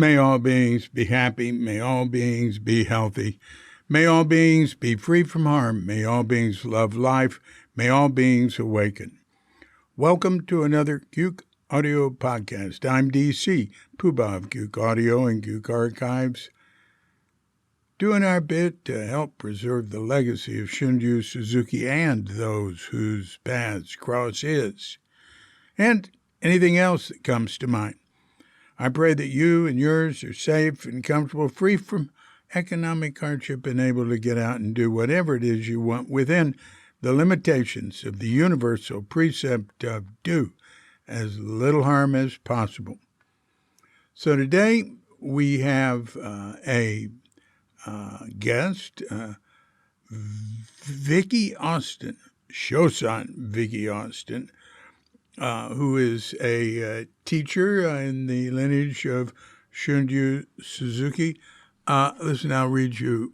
May all beings be happy. May all beings be healthy. May all beings be free from harm. May all beings love life. May all beings awaken. Welcome to another Gook Audio podcast. I'm DC, Poobah of Gook Audio and Gook Archives, doing our bit to help preserve the legacy of Shunryu Suzuki and those whose paths cross his, and anything else that comes to mind. I pray that you and yours are safe and comfortable, free from economic hardship, and able to get out and do whatever it is you want within the limitations of the universal precept of do as little harm as possible. So today we have a guest, Vicki Austin, Shosan Vicki Austin, who is a teacher in the lineage of Shunryu Suzuki. Listen, I'll read you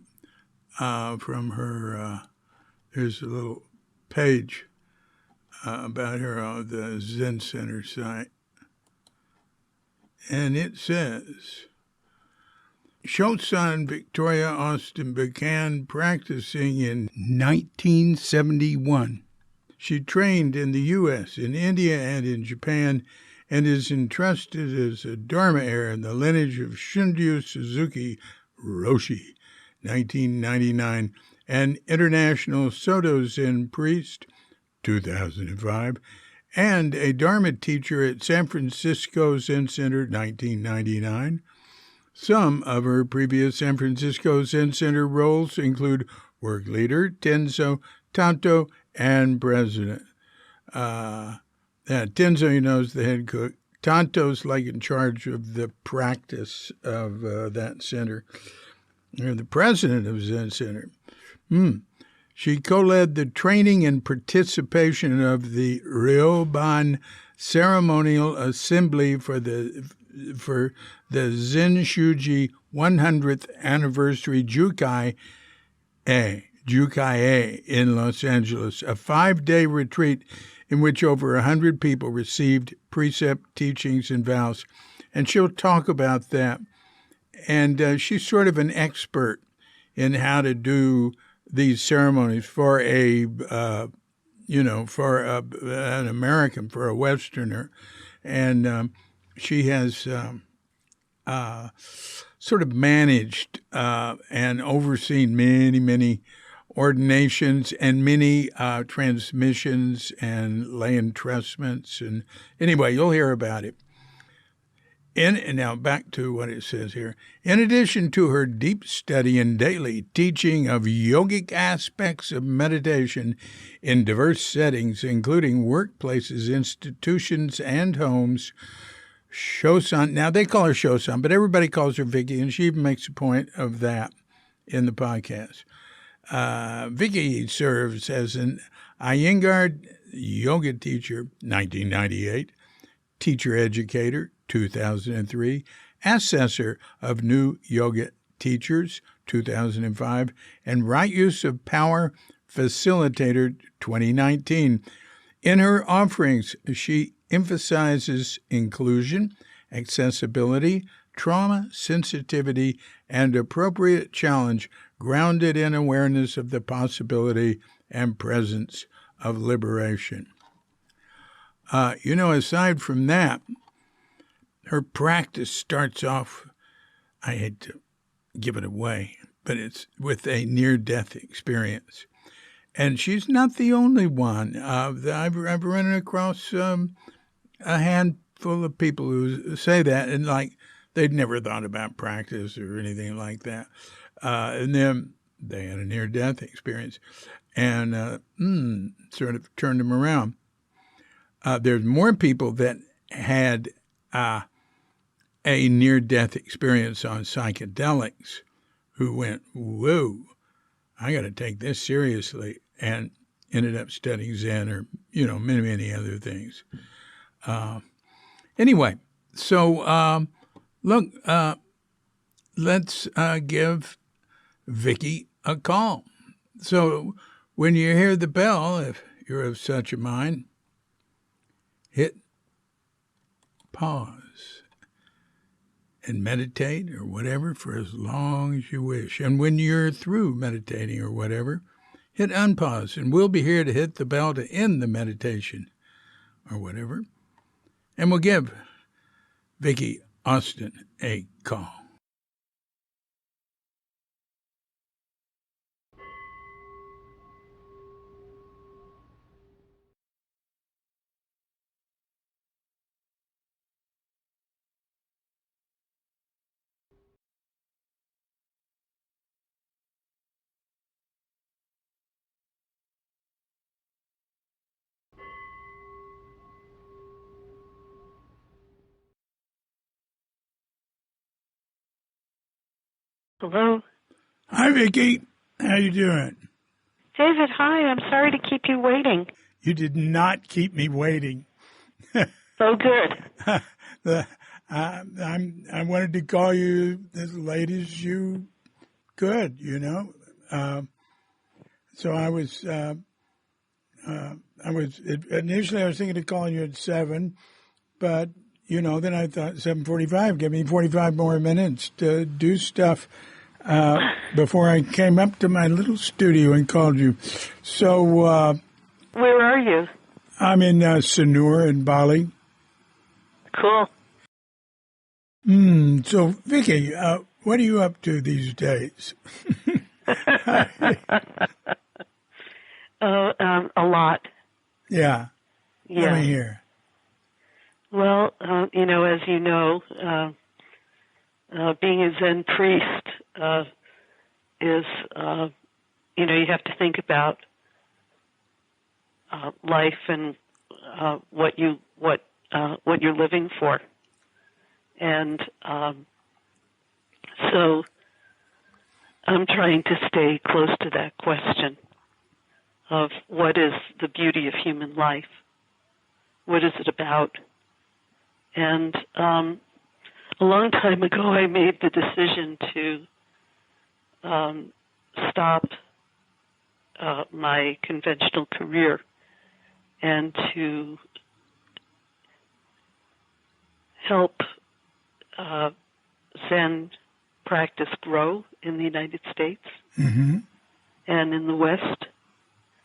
from her. There's a little page about her on the Zen Center site. And it says, Shosan Victoria Austin began practicing in 1971. She trained in the U.S., in India, and in Japan, and is entrusted as a Dharma heir in the lineage of Shunryu Suzuki Roshi, 1999, and International Soto Zen priest, 2005, and a Dharma teacher at San Francisco Zen Center, 1999. Some of her previous San Francisco Zen Center roles include work leader, Tenzo, Tanto, and president. Tenzo, you know, is the head cook. Tanto's like in charge of the practice of that center. You're the president of Zen Center. She co-led the training and participation of the Ryoban Ceremonial Assembly for the Zen Shuji 100th Anniversary Jukai in Los Angeles, a 5-day retreat in which over 100 people received precept, teachings, and vows. And she'll talk about that. And she's sort of an expert in how to do these ceremonies for an American, for a Westerner. And she has sort of managed and overseen many ordinations and many transmissions and lay entrustments. And anyway, you'll hear about it. And now back to what it says here. In addition to her deep study and daily teaching of yogic aspects of meditation in diverse settings, including workplaces, institutions, and homes, Shosan, now they call her Shosan, but everybody calls her Vicki, and she even makes a point of that in the podcast. Vicki serves as an Iyengar Yoga teacher, 1998, teacher educator, 2003, assessor of new yoga teachers, 2005, and right use of power facilitator, 2019. In her offerings, she emphasizes inclusion, accessibility, trauma, sensitivity, and appropriate challenge grounded in awareness of the possibility and presence of liberation. Aside from that, her practice starts off, I hate to give it away, but it's with a near-death experience. And she's not the only one. I've run across a handful of people who say that, and like they'd never thought about practice or anything like that. And then they had a near-death experience and sort of turned them around. There's more people that had a near-death experience on psychedelics who went, whoa, I got to take this seriously, and ended up studying Zen or, many other things. Anyway, so let's give Vicki a call. So when you hear the bell, if you're of such a mind, hit pause and meditate or whatever for as long as you wish. And when you're through meditating or whatever, hit unpause, and we'll be here to hit the bell to end the meditation or whatever. And we'll give Vicki Austin a call. Hello. Hi, Vicki. How you doing? David, hi. I'm sorry to keep you waiting. You did not keep me waiting. So good. I wanted to call you as late as you could, you know. So I was initially I was thinking of calling you at 7, but you know, then I thought 7:45. Give me 45 more minutes to do stuff before I came up to my little studio and called you. So where are you? I'm in Sanur in Bali. Cool. So Vicki, what are you up to these days? A lot. Yeah. Let me hear. Well, you know, as you know, being a Zen priest is, you know, you have to think about life and what you're living for, and so I'm trying to stay close to that question of what is the beauty of human life, what is it about. And a long time ago, I made the decision to stop my conventional career and to help Zen practice grow in the United States and in the West.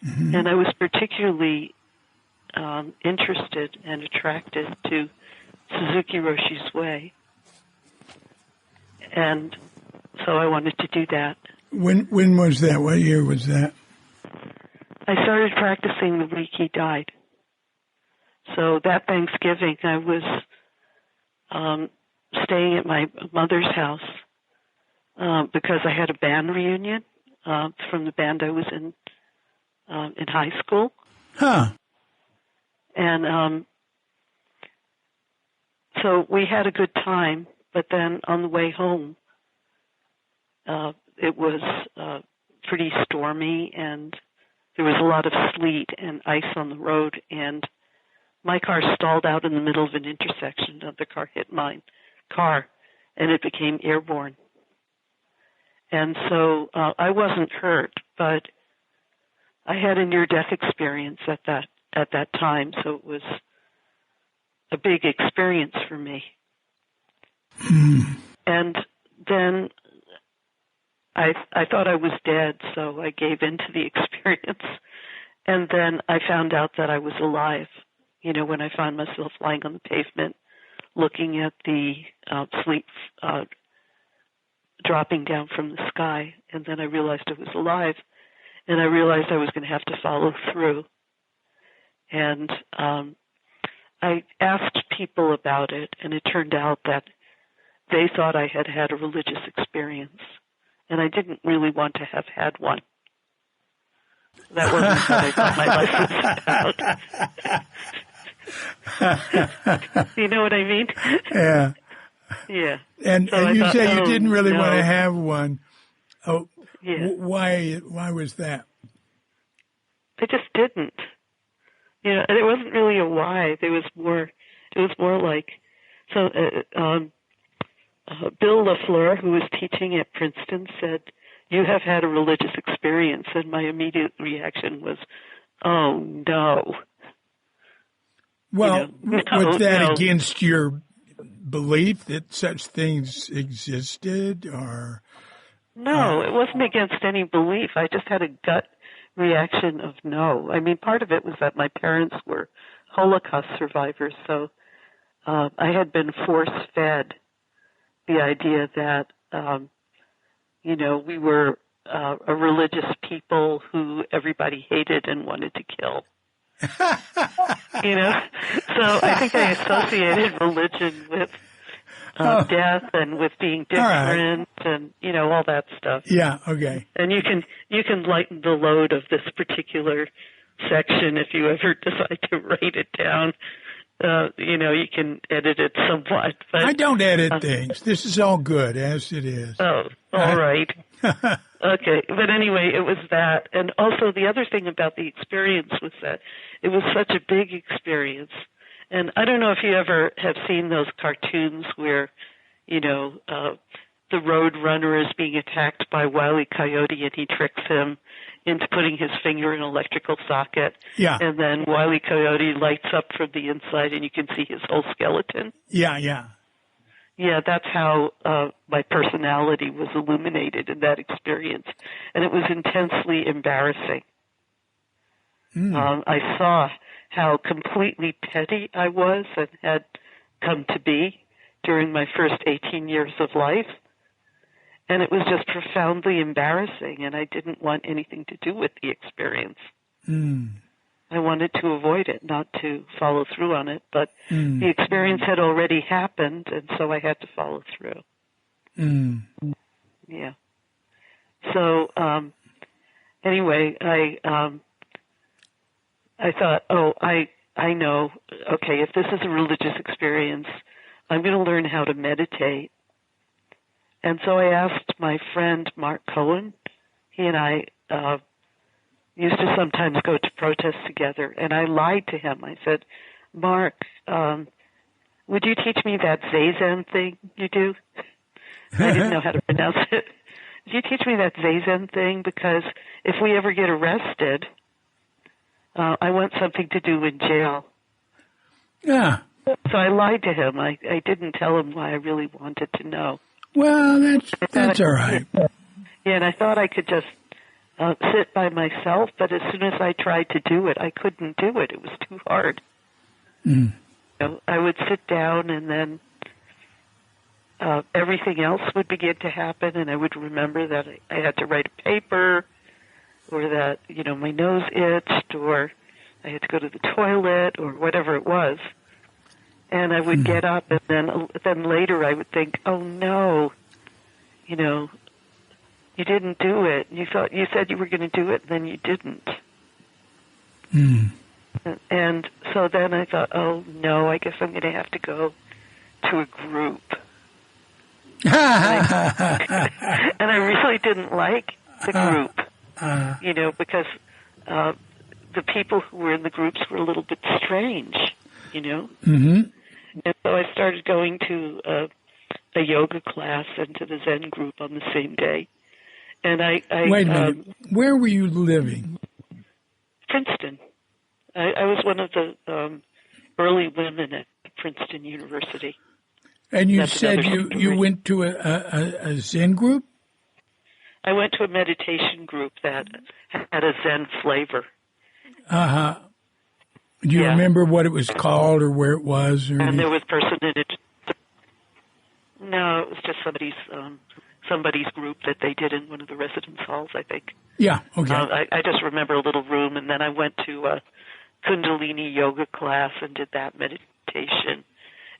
And I was particularly interested and attracted to Suzuki Roshi's way. And so I wanted to do that. When was that? What year was that? I started practicing the week he died. So that Thanksgiving, I was staying at my mother's house because I had a band reunion from the band I was in high school. Huh. And so we had a good time, but then on the way home, it was pretty stormy, and there was a lot of sleet and ice on the road, and my car stalled out in the middle of an intersection. Another car hit my car, and it became airborne. And so I wasn't hurt, but I had a near-death experience at that time, so it was a big experience for me. And then I thought I was dead, so I gave in to the experience. And then I found out that I was alive, you know, when I found myself lying on the pavement looking at the sleet dropping down from the sky. And then I realized I was alive, and I realized I was going to have to follow through. And I asked people about it, and it turned out that they thought I had had a religious experience, and I didn't really want to have had one. That wasn't what I thought my life was about. You know what I mean? Yeah. Yeah. And, so and you thought, say you didn't really want to no. have one. Oh, yeah. Why was that? I just didn't. You know, there wasn't really a why. It was more like, so Bill LaFleur, who was teaching at Princeton, said, "You have had a religious experience," and my immediate reaction was, "Oh no." Well, you know, was that against your belief that such things existed, or No, it wasn't against any belief. I just had a gut reaction of no. I mean, part of it was that my parents were Holocaust survivors, so I had been force-fed the idea that, we were a religious people who everybody hated and wanted to kill. So I think I associated religion with death and with being different and all that stuff. Yeah, okay. And you can lighten the load of this particular section if you ever decide to write it down. You can edit it somewhat. But I don't edit things. This is all good as it is. Oh, all right. Okay, but anyway, it was that. And also the other thing about the experience was that it was such a big experience. And I don't know if you ever have seen those cartoons where, the road runner is being attacked by Wile E. Coyote and he tricks him into putting his finger in an electrical socket. Yeah. And then Wile E. Coyote lights up from the inside and you can see his whole skeleton. Yeah, yeah. Yeah, that's how my personality was illuminated in that experience. And it was intensely embarrassing. I saw how completely petty I was and had come to be during my first 18 years of life. And it was just profoundly embarrassing, and I didn't want anything to do with the experience. I wanted to avoid it, not to follow through on it, but the experience had already happened, and so I had to follow through. Yeah. So, anyway, I thought, I know, okay, if this is a religious experience, I'm going to learn how to meditate. And so I asked my friend Mark Cohen. He and I used to sometimes go to protests together, and I lied to him. I said, Mark, would you teach me that Zazen thing you do? I didn't know how to pronounce it. Would you teach me that Zazen thing? Because if we ever get arrested, I want something to do in jail. Yeah. So I lied to him. I didn't tell him why I really wanted to know. Well, that's all right. Yeah, and I thought I could just sit by myself, but as soon as I tried to do it, I couldn't do it. It was too hard. I would sit down, and then everything else would begin to happen, and I would remember that I had to write a paper, or that, my nose itched, or I had to go to the toilet, or whatever it was. And I would get up, and then later I would think, oh no, you didn't do it. You said you were going to do it, and then you didn't. And so then I thought, oh no, I guess I'm going to have to go to a group. And I really didn't like the group, because the people who were in the groups were a little bit strange, And so I started going to a yoga class and to the Zen group on the same day. And I wait a minute. Where were you living? Princeton. I was one of the early women at Princeton University. And you said you went to a Zen group? I went to a meditation group that had a Zen flavor. Uh-huh. Do you remember what it was called or where it was? Or and there was person in it. No, it was just somebody's group that they did in one of the residence halls, I think. Yeah, okay. I just remember a little room, and then I went to a Kundalini yoga class and did that meditation.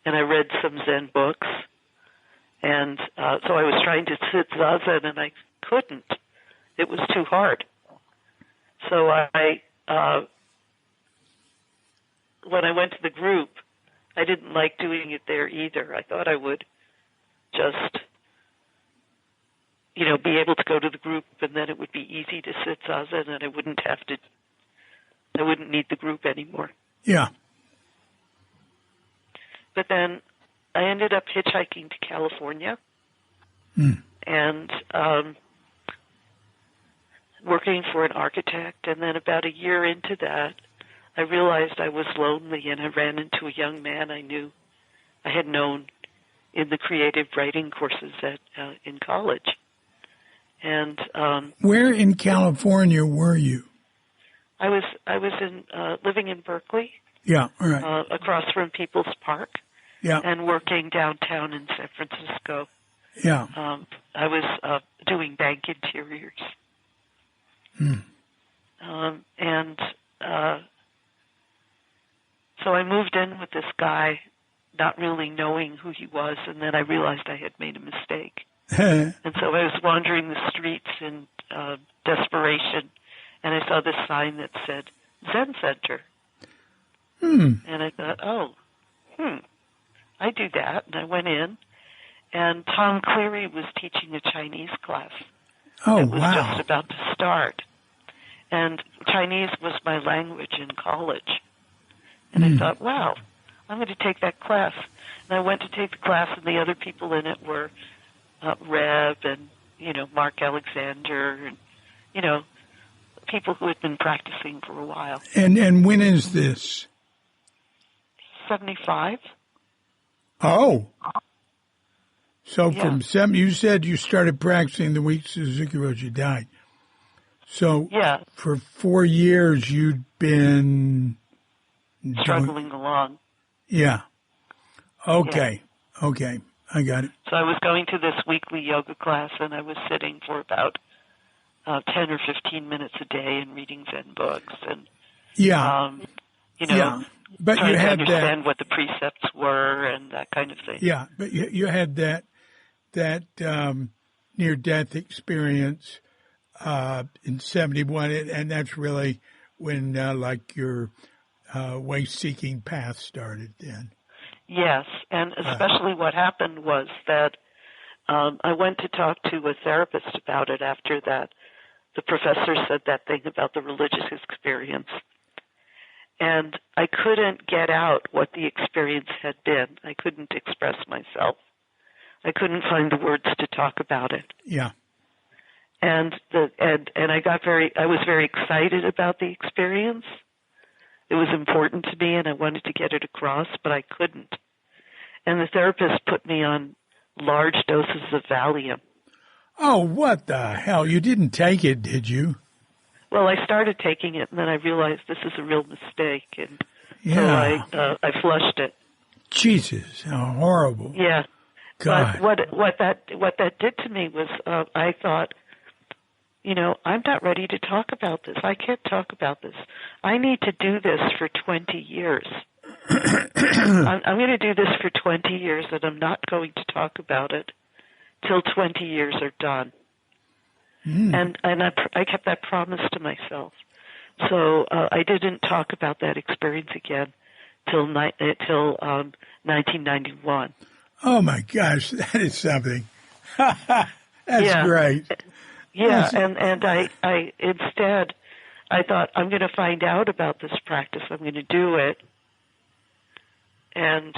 And I read some Zen books. And so I was trying to sit zazen, and I couldn't. It was too hard. So when I went to the group, I didn't like doing it there either. I thought I would just, be able to go to the group, and then it would be easy to sit zazen, and I wouldn't need the group anymore. Yeah. But then I ended up hitchhiking to California and working for an architect, and then about a year into that, I realized I was lonely, and I ran into a young man I knew I had known in the creative writing courses in college. And where in California were you? I was living in Berkeley. Yeah, all right. Across from People's Park. Yeah. And working downtown in San Francisco. Yeah. I was doing bank interiors. And so I moved in with this guy, not really knowing who he was, and then I realized I had made a mistake. And so I was wandering the streets in desperation, and I saw this sign that said Zen Center. And I thought, I do that. And I went in, and Tom Cleary was teaching a Chinese class. Oh, it was wow. just about to start. And Chinese was my language in college. And I thought, wow, I'm going to take that class. And I went to take the class, and the other people in it were Reb and, Mark Alexander and, people who had been practicing for a while. And when is this? 75. Oh. So Yeah. from you said you started practicing the week Suzuki Roshi died. So Yeah. for 4 years you'd been Struggling along. Yeah. Okay. Yeah. Okay. I got it. So I was going to this weekly yoga class, and I was sitting for about 10 or 15 minutes a day and reading Zen books and, but trying you to had understand what the precepts were and that kind of thing. Yeah, but you had that near-death experience in 71, and that's really when your way-seeking path started then. Yes, and especially what happened was that I went to talk to a therapist about it after that. The professor said that thing about the religious experience. And I couldn't get out what the experience had been. I couldn't express myself. I couldn't find the words to talk about it. Yeah. And I was very excited about the experience. It was important to me, and I wanted to get it across, but I couldn't. And the therapist put me on large doses of Valium. Oh, what the hell? You didn't take it, did you? Well, I started taking it, and then I realized this is a real mistake, and so I flushed it. Jesus, how horrible! Yeah, God. But what that did to me was I thought, I'm not ready to talk about this. I can't talk about this. I need to do this for 20 years. I'm going to do this for 20 years, and I'm not going to talk about it till 20 years are done. And I kept that promise to myself. So I didn't talk about that experience again till 1991. Oh my gosh, that is something. That's great. Yeah, and I instead I thought I'm going to find out about this practice. I'm going to do it, and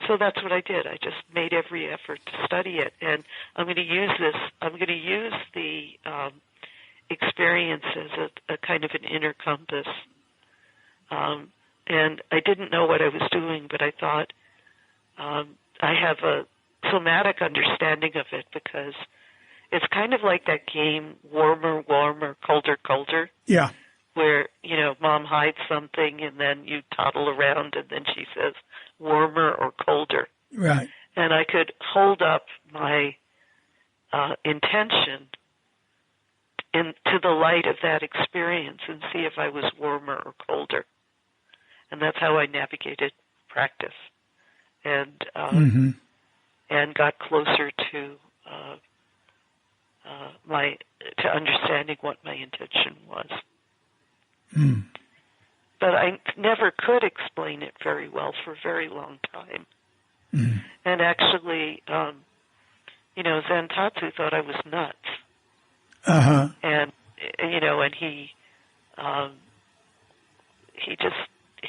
so that's what I did. I just made every effort to study it, and I'm going to use this. I'm going to use the experience as a kind of an inner compass. And I didn't know what I was doing, but I thought I have a somatic understanding of it because it's kind of like that game, warmer, warmer, colder, colder. Yeah. Where, mom hides something and then you toddle around and then she says warmer or colder. Right. And I could hold up my intention to the light of that experience and see if I was warmer or colder. And that's how I navigated practice and got closer to understanding what my intention was. But I never could explain it very well for a very long time. And actually, Zen Tatsu thought I was nuts. And, and he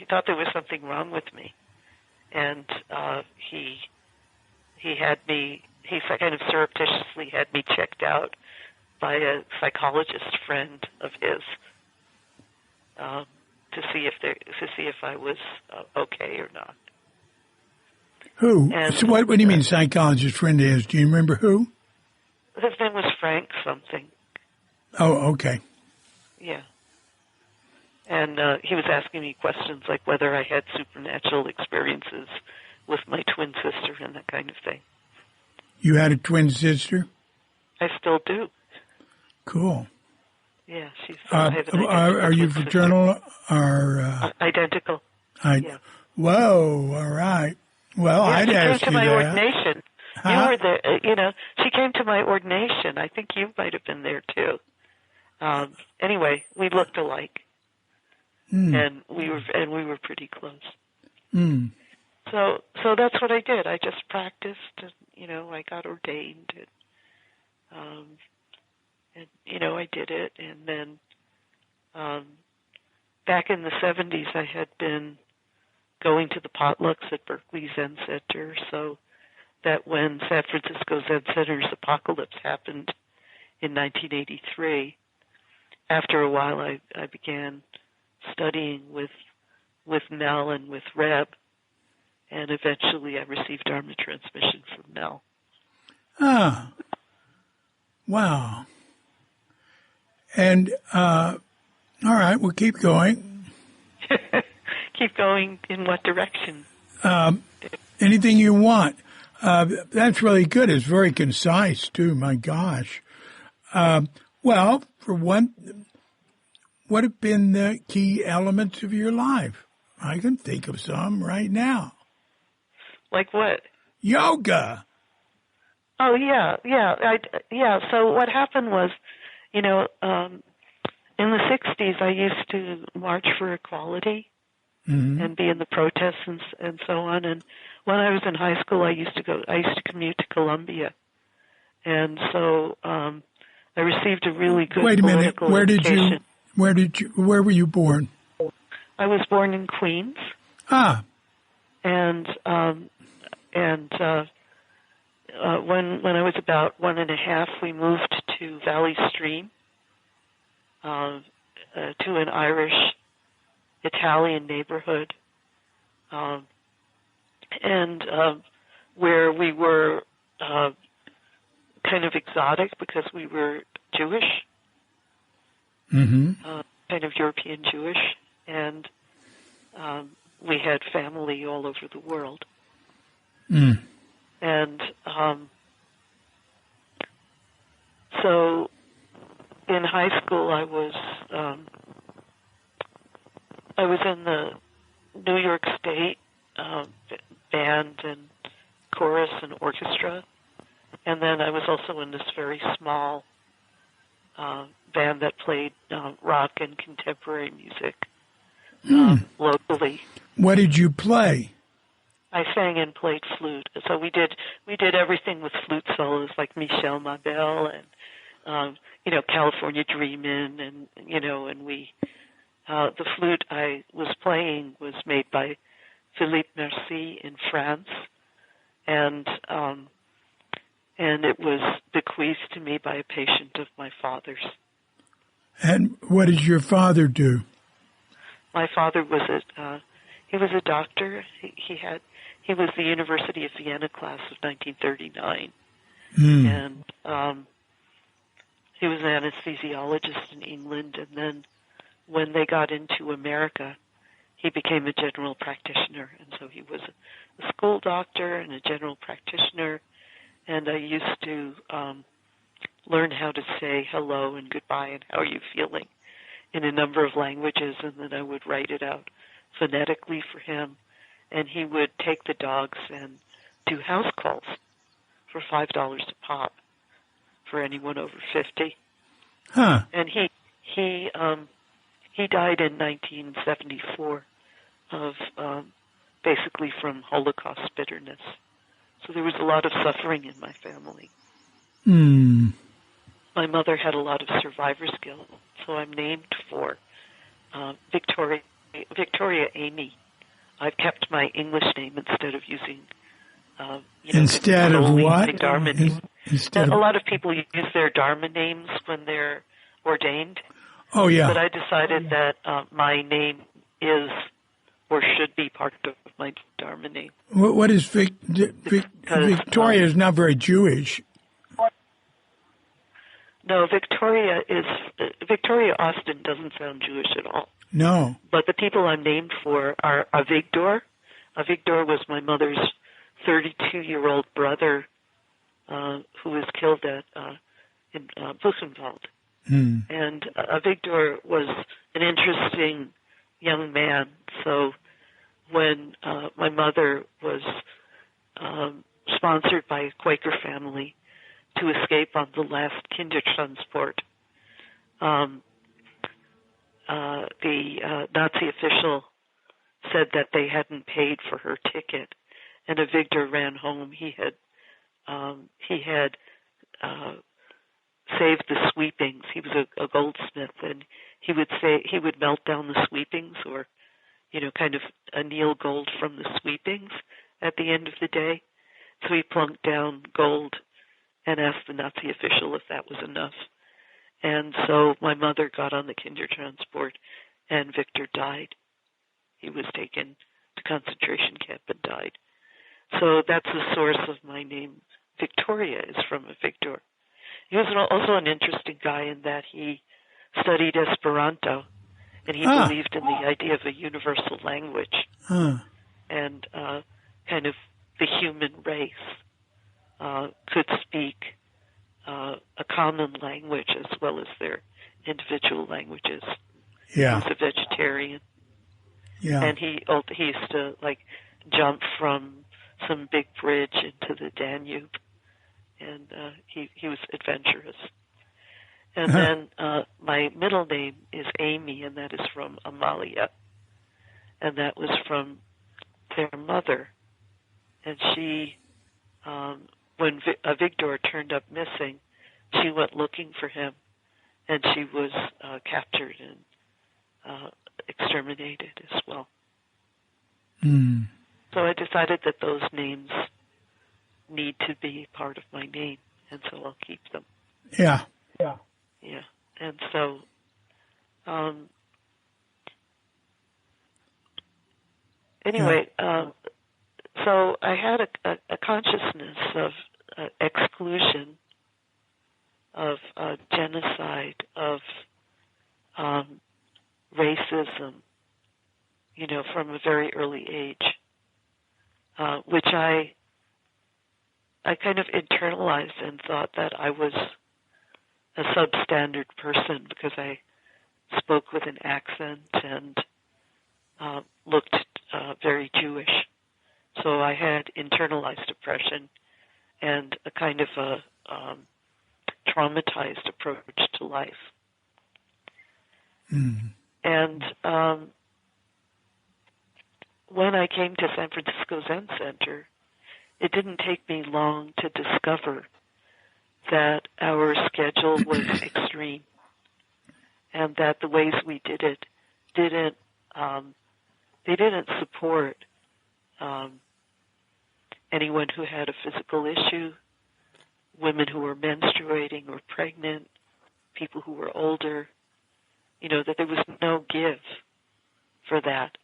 thought there was something wrong with me. And he kind of surreptitiously had me checked out by a psychologist friend of his. to see if I was okay or not. Who? And, So what do you mean psychologist friend is? Do you remember who? His name was Frank something. Oh, okay. Yeah. And he was asking me questions like whether I had supernatural experiences with my twin sister and that kind of thing. You had a twin sister? I still do. Cool. Yeah, she's. I have an are you twin fraternal sister. or identical? Yeah. Whoa! All right. Well, Yeah, I'd ask you that. She came to my ordination. Huh? You were there. She came to my ordination. I think you might have been there too. Anyway, we looked alike, and we were pretty close. Mm. So that's what I did. I just practiced, and I got ordained, and I did it. And then back in the 70s, I had been going to the potlucks at Berkeley Zen Center, so that when San Francisco Zen Center's apocalypse happened in 1983, after a while I began studying with Mel and with Reb, and eventually I received Dharma transmission from Mel. Ah, wow. And, all right, we'll keep going. Keep going in what direction? Anything you want. That's really good. It's very concise, too. My gosh. Well, for one, what have been the key elements of your life? I can think of some right now. Like what? Yoga. Oh, yeah. So what happened was, in the 60s, I used to march for equality and be in the protests and so on. And when I was in high school, I used to commute to Columbia. And so I received a really good political education. Where were you born? I was born in Queens. Ah. And when I was about 1.5, we moved to Valley Stream, to an Irish Italian neighborhood, and where we were kind of exotic because we were Jewish, kind of European Jewish, and we had family all over the world. And so in high school, I was in the New York State band and chorus and orchestra, and then I was also in this very small band that played rock and contemporary music locally. What did you play? I sang and played flute. So we did everything with flute solos like Michel Mabel and California Dreamin' and we the flute I was playing was made by Philippe Merci in France, and it was bequeathed to me by a patient of my father's. And what did your father do? My father was he was a doctor. He was the University of Vienna class of 1939, and he was an anesthesiologist in England. And then when they got into America, he became a general practitioner. And so he was a school doctor and a general practitioner. And I used to learn how to say hello and goodbye and how are you feeling in a number of languages, and then I would write it out phonetically for him. And he would take the dogs and do house calls for $5 a pop for anyone over 50. Huh. And he died in 1974 of basically from Holocaust bitterness. So there was a lot of suffering in my family. My mother had a lot of survivor's guilt, so I'm named for Victoria Amy. I've kept my English name instead of using instead of what? My Dharma name. A lot of people use their Dharma names when they're ordained. Oh, yeah. But I decided that my name is or should be part of my Dharma name. What is Victoria is not very Jewish. No, Victoria Austin doesn't sound Jewish at all. No. But the people I'm named for are Avigdor. Avigdor was my mother's 32-year-old brother who was killed in Buchenwald. And Avigdor was an interesting young man. So when my mother was sponsored by a Quaker family to escape on the last Kindertransport, the Nazi official said that they hadn't paid for her ticket, and Avigdor ran home. He had saved the sweepings. He was a goldsmith, and he would melt down the sweepings, or kind of anneal gold from the sweepings at the end of the day. So he plunked down gold and asked the Nazi official if that was enough. And so my mother got on the Kindertransport, and Victor died. He was taken to concentration camp and died. So that's the source of my name. Victoria is from Avigdor. He was also an interesting guy in that he studied Esperanto, and he believed in the idea of a universal language and kind of the human race could speak a common language as well as their individual languages. Yeah. He was a vegetarian. Yeah. And he used to jump from some big bridge into the Danube, and he was adventurous. And then my middle name is Amy, and that is from Amalia, and that was from their mother. And she, when Avigdor turned up missing, she went looking for him, and she was captured and exterminated as well. So I decided that those names need to be part of my name, and so I'll keep them. Yeah. And so anyway, so I had a consciousness of exclusion, of genocide, of racism, from a very early age, which I kind of internalized and thought that I was a substandard person because I spoke with an accent and looked very Jewish. So I had internalized oppression and a kind of a traumatized approach to life. And when I came to San Francisco Zen Center, it didn't take me long to discover that our schedule was extreme and that the ways we did it didn't support anyone who had a physical issue, women who were menstruating or pregnant, people who were older, that there was no give for that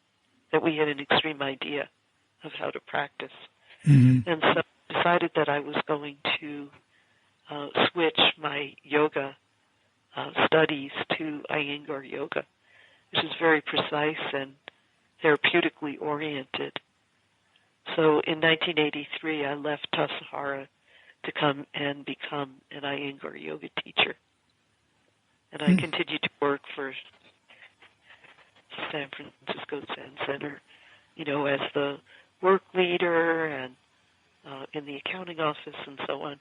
we had an extreme idea of how to practice. And so I decided that I was going to switch my yoga studies to Iyengar Yoga, which is very precise and therapeutically oriented. So in 1983, I left Tassajara to come and become an Iyengar Yoga teacher. And I continued to work for San Francisco Zen Center, as the work leader and in the accounting office and so on.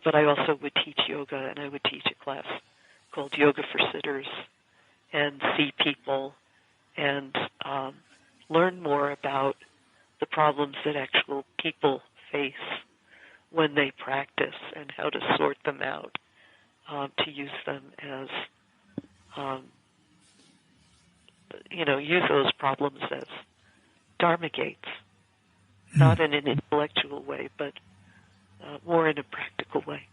But I also would teach yoga, and I would teach a class called Yoga for Sitters and see people and learn more about the problems that actual people face when they practice and how to sort them out, to use them as, use those problems as Dharma gates, not in an intellectual way, but more in a practical way.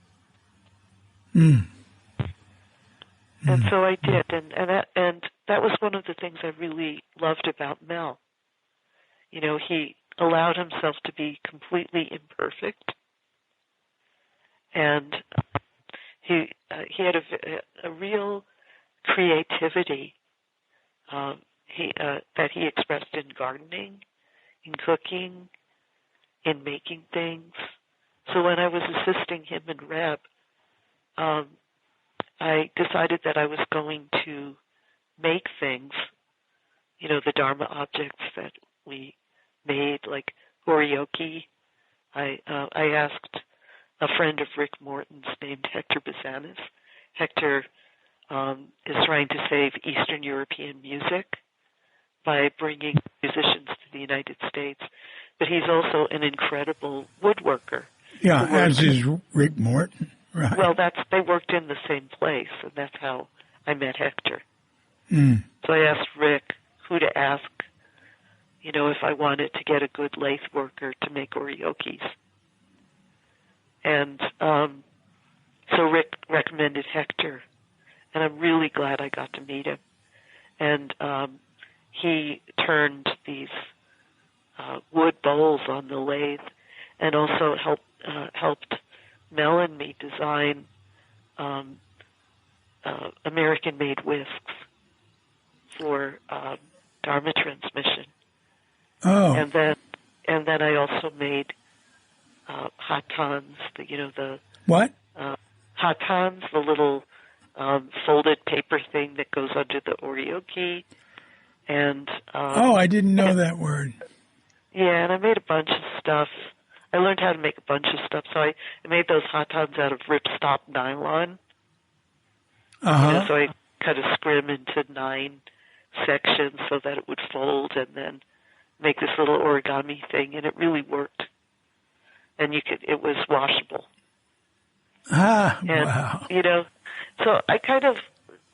And so I did, and that was one of the things I really loved about Mel. You know, he allowed himself to be completely imperfect, and he had a real creativity that he expressed in gardening, in cooking, in making things. So when I was assisting him in Reb, I decided that I was going to make things, you know, the Dharma objects that we made, like oryoki. I asked a friend of Rick Morton's named Hector Bazanis. Hector is trying to save Eastern European music by bringing musicians to the United States, but he's also an incredible woodworker. Yeah, as is Rick Morton. Right. Well, they worked in the same place, and that's how I met Hector. Mm. So I asked Rick who to ask, you know, if I wanted to get a good lathe worker to make oryokis. And so Rick recommended Hector, and I'm really glad I got to meet him. And he turned these wood bowls on the lathe, and also helped Mel and me design American-made whisks for Dharma transmission. Oh. And then I also made hatans, the what? Hatans, the little folded paper thing that goes under the oryoki. And I didn't know that word. Yeah, and I made a bunch of stuff. I learned how to make a bunch of stuff, so I made those hatans out of ripstop nylon. Uh-huh. You know, so I cut a scrim into 9 sections so that it would fold, and then make this little origami thing, and it really worked. And it was washable. Ah, and, wow. You know, so it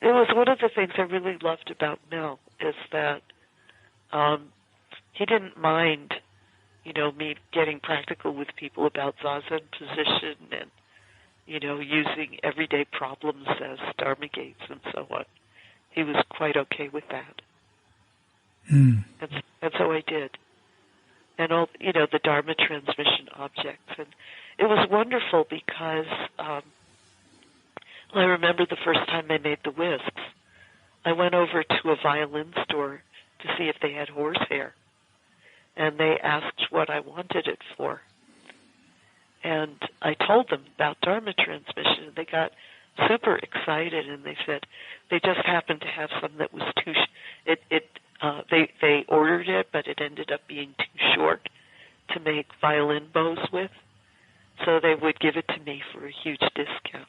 was one of the things I really loved about Mel is that he didn't mind, you know, me getting practical with people about Zazen position and, you know, using everyday problems as Dharma gates and so on. He was quite okay with that. Mm. And so I did. And all, you know, the Dharma transmission objects. And it was wonderful because I remember the first time I made the whisks, I went over to a violin store to see if they had horsehair. And they asked what I wanted it for. And I told them about Dharma transmission, and they got super excited, and they said they just happened to have some that was too they ordered it, but it ended up being too short to make violin bows with, so they would give it to me for a huge discount.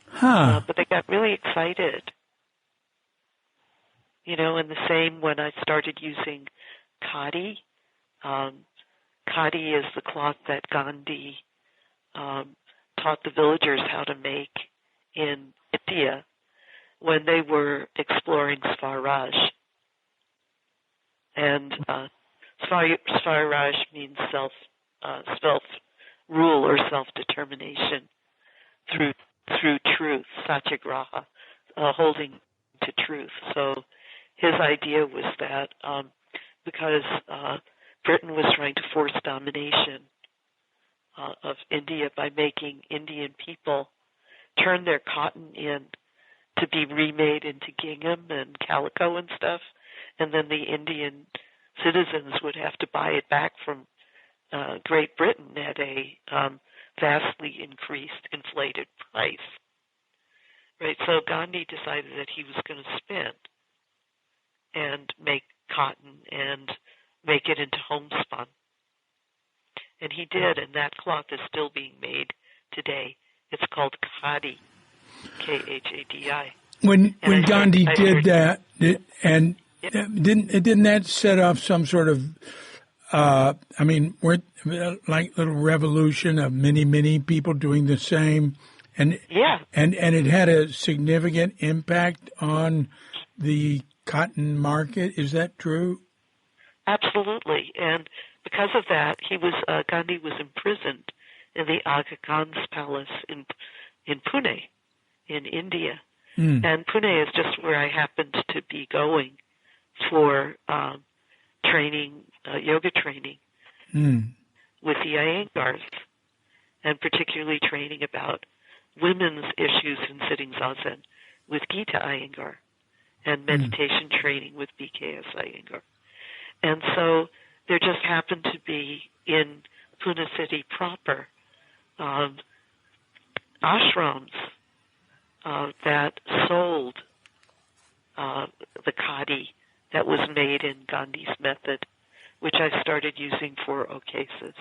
Huh. But they got really excited. You know, and the same when I started using khadi. Khadi is the cloth that Gandhi taught the villagers how to make in India when they were exploring Swaraj. And Swaraj means self-rule or self-determination through truth, satyagraha, holding to truth. So his idea was that because Britain was trying to force domination of India by making Indian people turn their cotton in to be remade into gingham and calico and stuff, and then the Indian citizens would have to buy it back from Great Britain at a vastly increased, inflated price. Right, so Gandhi decided that he was going to spin and make cotton and make it into homespun. And he did, and that cloth is still being made today. It's called khadi, Khadi. When Gandhi did that, didn't that set off some sort of, weren't like little revolution of many people doing the same, and it had a significant impact on the cotton market. Is that true? Absolutely, and because of that, Gandhi was imprisoned in the Aga Khan's palace in Pune, in India, And Pune is just where I happened to be going for training, yoga training with the Iyengars, and particularly training about women's issues in sitting zazen with Gita Iyengar, and meditation training with BKS Iyengar. And so there just happened to be in Pune city proper ashrams that sold the khadi that was made in Gandhi's method, which I started using for ocases.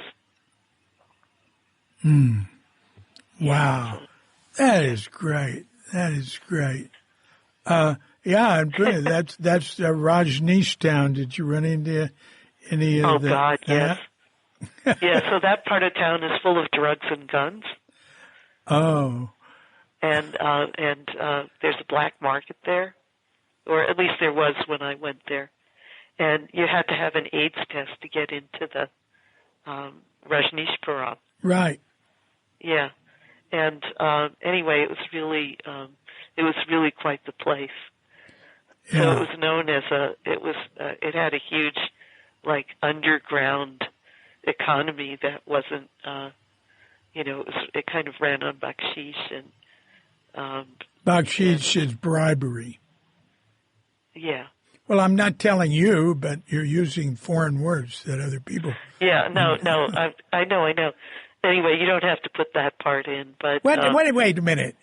Wow. That is great. That is great. Yeah, and that's Rajneesh Town. Did you run into any of that? Oh, God, yes. Yeah, so that part of town is full of drugs and guns. Oh. And there's a black market there, or at least there was when I went there. And you had to have an AIDS test to get into the Rajneeshpuram. Right. Yeah. And anyway, it was really quite the place. Yeah. So it was known as it had a huge, like, underground economy that wasn't, it kind of ran on bakshish and... bakshish is bribery. Yeah. Well, I'm not telling you, but you're using foreign words that other people... Yeah, no, I know. Anyway, you don't have to put that part in, but... Wait a minute.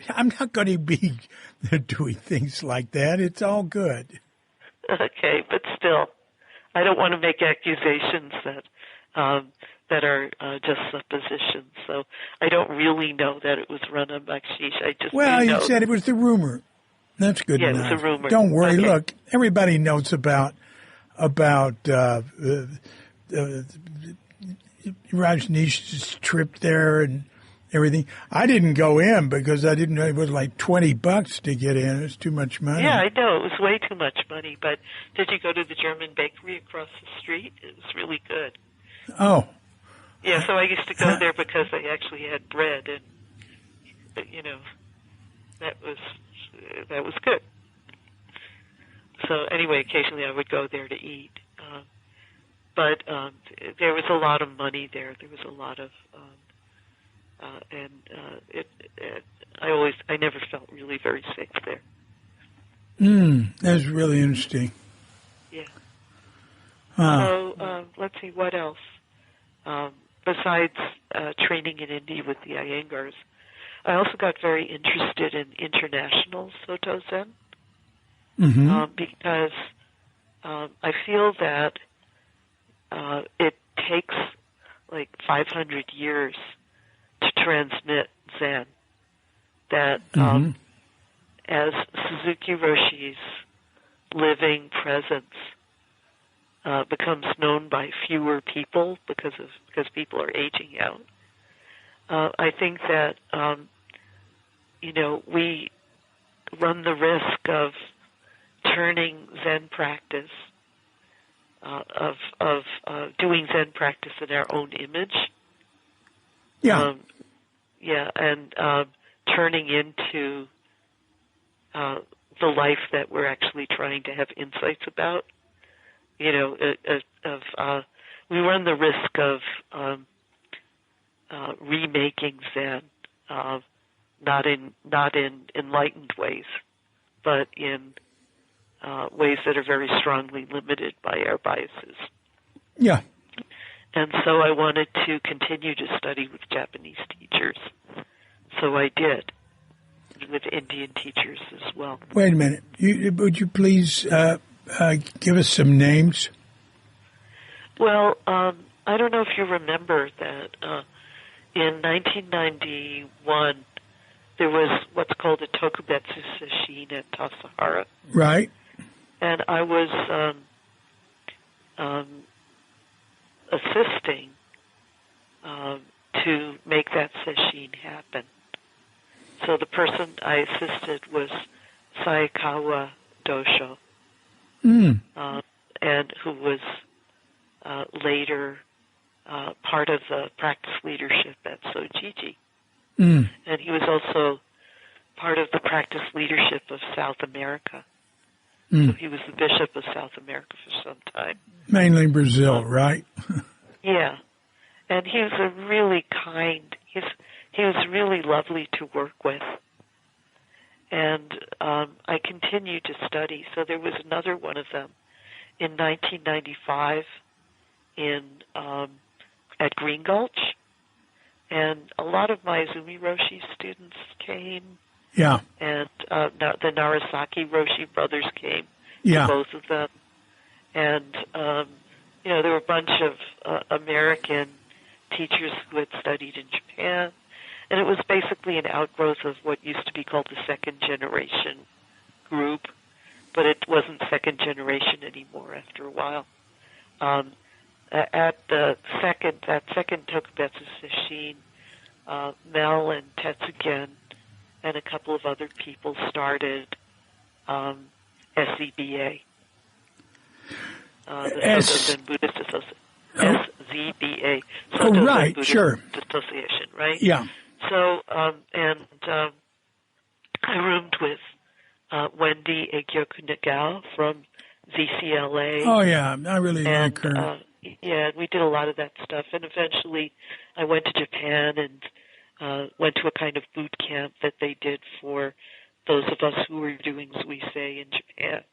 I'm not going to be doing things like that. It's all good. Okay, but still, I don't want to make accusations that are just suppositions. So I don't really know that it was run on bakshish. I just you said it was the rumor. That's good enough. Yeah, it's a rumor. Don't worry. Okay. Look, everybody knows about Rajneesh's trip there and everything. I didn't go in because I didn't know it was like $20 to get in. It was too much money. Yeah, I know. It was way too much money. But did you go to the German bakery across the street? It was really good. Oh. Yeah, so I used to go there because they actually had bread, and that was good. So anyway, occasionally I would go there to eat. But there was a lot of money there. There was a lot of, I never felt really very safe there. That's really interesting. Yeah. Huh. So let's see, what else? Besides training in India with the Iyengars, I also got very interested in international Soto Zen because I feel that it takes like 500 years to transmit Zen. That as Suzuki Roshi's living presence becomes known by fewer people because people are aging out. I think that we run the risk of turning Zen practice of doing Zen practice in our own image. Yeah. And turning into the life that we're actually trying to have insights about. We run the risk of remaking Zen, not in enlightened ways, but in ways that are very strongly limited by our biases. Yeah. And so I wanted to continue to study with Japanese teachers. So I did, with Indian teachers as well. Wait a minute. Would you please give us some names? Well, I don't know if you remember that in 1991, there was what's called a Tokubetsu Sesshin at Tassajara. Right. And I was assisting to make that sesshin happen. So the person I assisted was Sayakawa Dosho, and who was later part of the practice leadership at Sojiji. And he was also part of the practice leadership of South America. Mm. So he was the bishop of South America for some time. Mainly Brazil, right? Yeah. And he was a really kind, he was really lovely to work with. And I continued to study. So there was another one of them in 1995 at Green Gulch. And a lot of my Izumi Roshi students came. Yeah. And the Narasaki Roshi brothers came, Yeah. both of them. And, there were a bunch of American teachers who had studied in Japan. And it was basically an outgrowth of what used to be called the second generation group, but it wasn't second generation anymore after a while. At that second Tokubetsu Sesshin, Mel and Tetsugen and a couple of other people started SZBA, the Soto Zen Buddhist Association. SZBA. Soto right, Zen Buddhist sure. Association, right? Yeah. So, I roomed with Wendy Egyoku from ZCLA. Oh, yeah. I really like her. We did a lot of that stuff. And eventually I went to Japan and went to a kind of boot camp that they did for those of us who were doing Zuisei in Japan.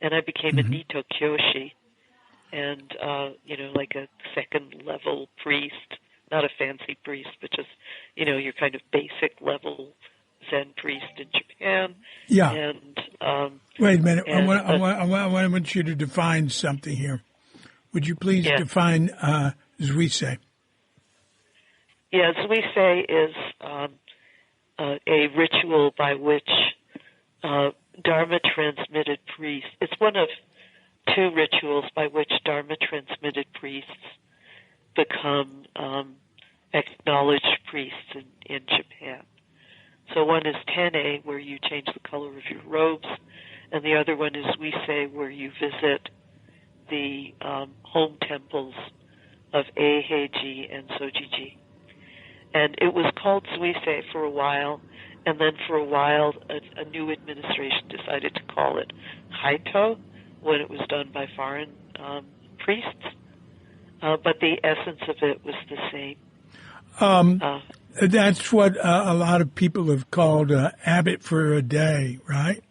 And I became a Nito Kyoshi and, like a second-level priest. Not a fancy priest, but just, your kind of basic level Zen priest in Japan. Yeah. And wait a minute. I want you to define something here. Would you please define Zuisei? Yeah, Zuisei is a ritual by which Dharma-transmitted priests. It's one of two rituals by which Dharma-transmitted priests become acknowledged priests in Japan. So one is Tene, where you change the color of your robes, and the other one is Zuisei, where you visit the home temples of Eiheiji and Sojiji. And it was called Zuisei for a while, and then for a while a new administration decided to call it Haito when it was done by foreign priests. But the essence of it was the same. That's what a lot of people have called abbot for a day, right?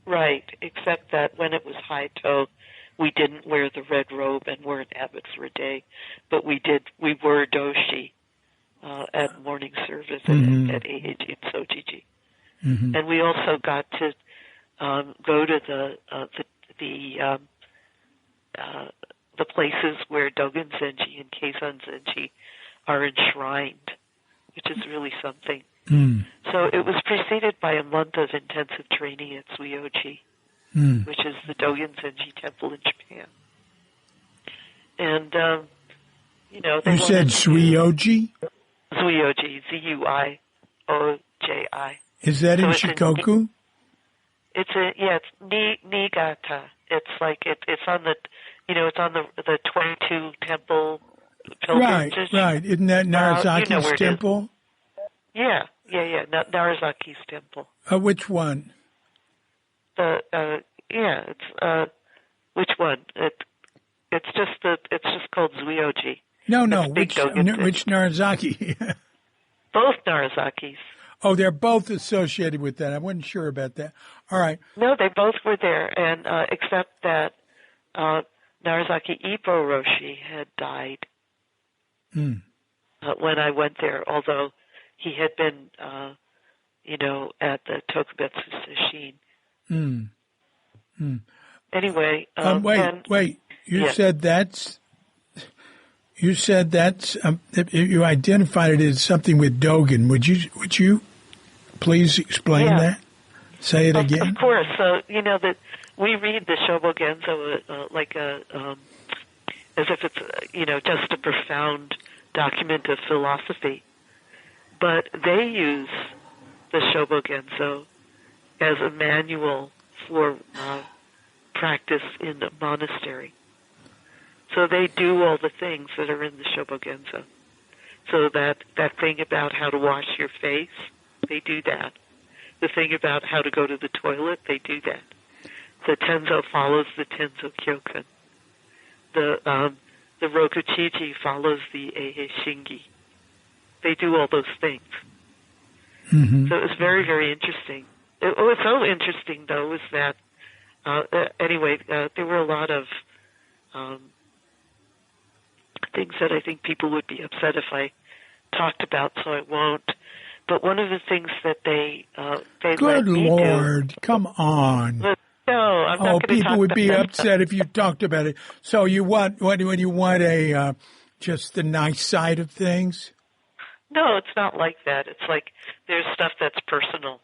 Right, except that when it was Haito, we didn't wear the red robe and weren't abbot for a day, but we were doshi at morning service at Eiheiji and Sojiji. Mm-hmm. And we also got to go to the places where Dogen Zenji and Keizan Zenji are enshrined, which is really something. Mm. So it was preceded by a month of intensive training at Zuioji, which is the Dogen Zenji temple in Japan. And, you said Zuioji? Zuioji, Zuioji. Is that in Shikoku? It's Niigata. It's like it's on the, it's on the 22 temple pilgrimages. Right. Isn't that Narasaki's temple? Yeah. Narasaki's temple. Which one? It's which one? It's just called Zuioji. No. Which Narasaki? Both Narasakis. Oh, they're both associated with that. I wasn't sure about that. All right. No, they both were there, and except that Narasaki Ippo Roshi had died when I went there, although he had been, at the Tokubetsu Sesshin. Anyway. Wait. You said that's. You identified it as something with Dogen. Would you please explain that? Say it again. Of course. So that we read the Shobogenzo like as if it's just a profound document of philosophy, but they use the Shobogenzo as a manual for practice in a monastery. So they do all the things that are in the Shobogenzo. So that thing about how to wash your face, they do that. the thing about how to go to the toilet, they do that. The Tenzo follows the Tenzo Kyokan. The Rokuchiji follows the Ehe Shingi. They do all those things. Mm-hmm. So it was very, very interesting. What was so interesting, though, was that, there were a lot of things that I think people would be upset if I talked about, so I won't. But one of the things that they Good let me Lord, come on. no, I'm not going to talk people would about be that. upset if you talked about it. So you want, what do you want, just the nice side of things? No, it's not like that. It's like there's stuff that's personal.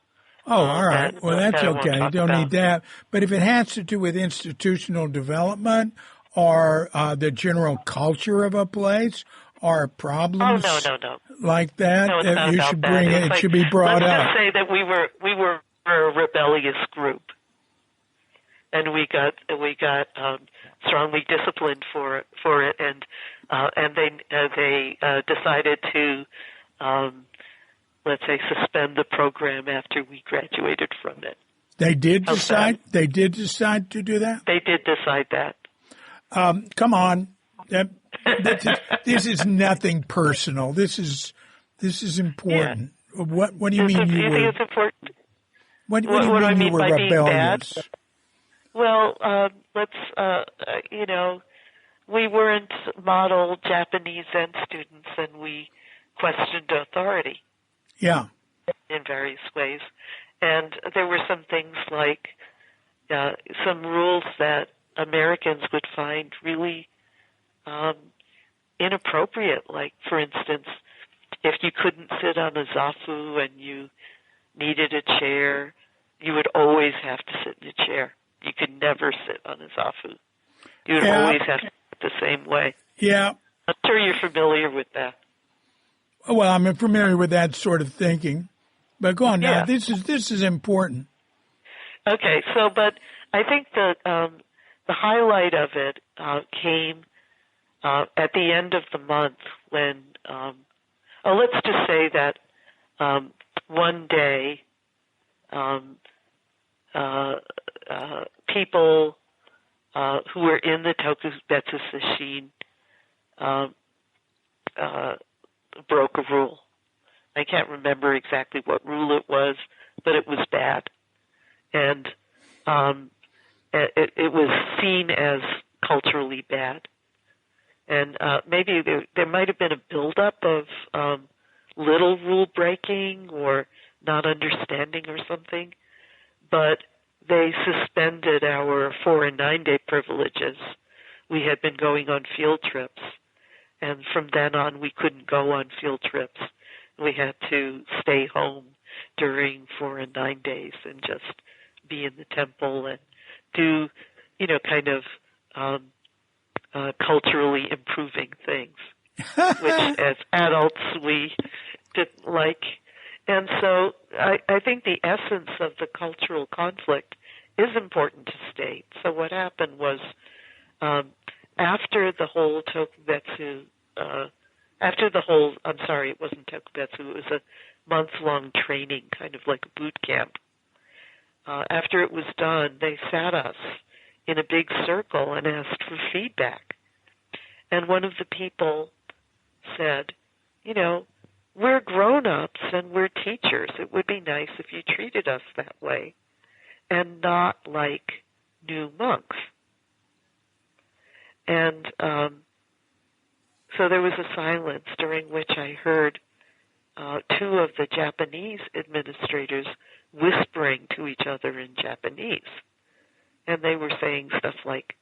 Oh, all right. That's okay. You don't need that. But if it has to do with institutional development or the general culture of a place or problems like that, no, it's not you about should that. bring It's it. like, It should be brought let's up. just say that we were a rebellious group, and we got strongly disciplined for it, and they decided to let's say suspend the program after we graduated from it. They did decide. They did decide to do that. They did decide that. Come on, this is nothing personal. This is important. Yeah. What do you mean you think were? it's important? What do you mean you were rebellious? Well, we weren't model Japanese Zen students, and we questioned authority. Yeah. In various ways. And there were some things like some rules that Americans would find really inappropriate. Like, for instance, if you couldn't sit on a zafu and you needed a chair, you would always have to sit in a chair. You could never sit on a zafu. You would always have to sit the same way. Yeah. I'm sure you're familiar with that. Well, I'm familiar with that sort of thinking. But go on now. This is important. Okay, but I think that the highlight of it came at the end of the month when, let's just say that one day people who were in the Tokubetsu Sesshin broke a rule. I can't remember exactly what rule it was, but it was bad. And it was seen as culturally bad. And maybe there might have been a buildup of little rule breaking or not understanding or something, but they suspended our 4 and 9 day privileges. We had been going on field trips, and from then on we couldn't go on field trips. We had to stay home during 4 and 9 days and just be in the temple and do, kind of culturally improving things, which as adults we didn't like. And so I think the essence of the cultural conflict is important to state. So what happened was after the whole Tokubetsu it wasn't Tokubetsu, it was a month-long training, kind of like a boot camp. After it was done, they sat us in a big circle and asked for feedback. And one of the people said, we're grown-ups and we're teachers. It would be nice if you treated us that way and not like new monks. And so there was a silence during which I heard 2 of the Japanese administrators whispering to each other in Japanese. And they were saying stuff like,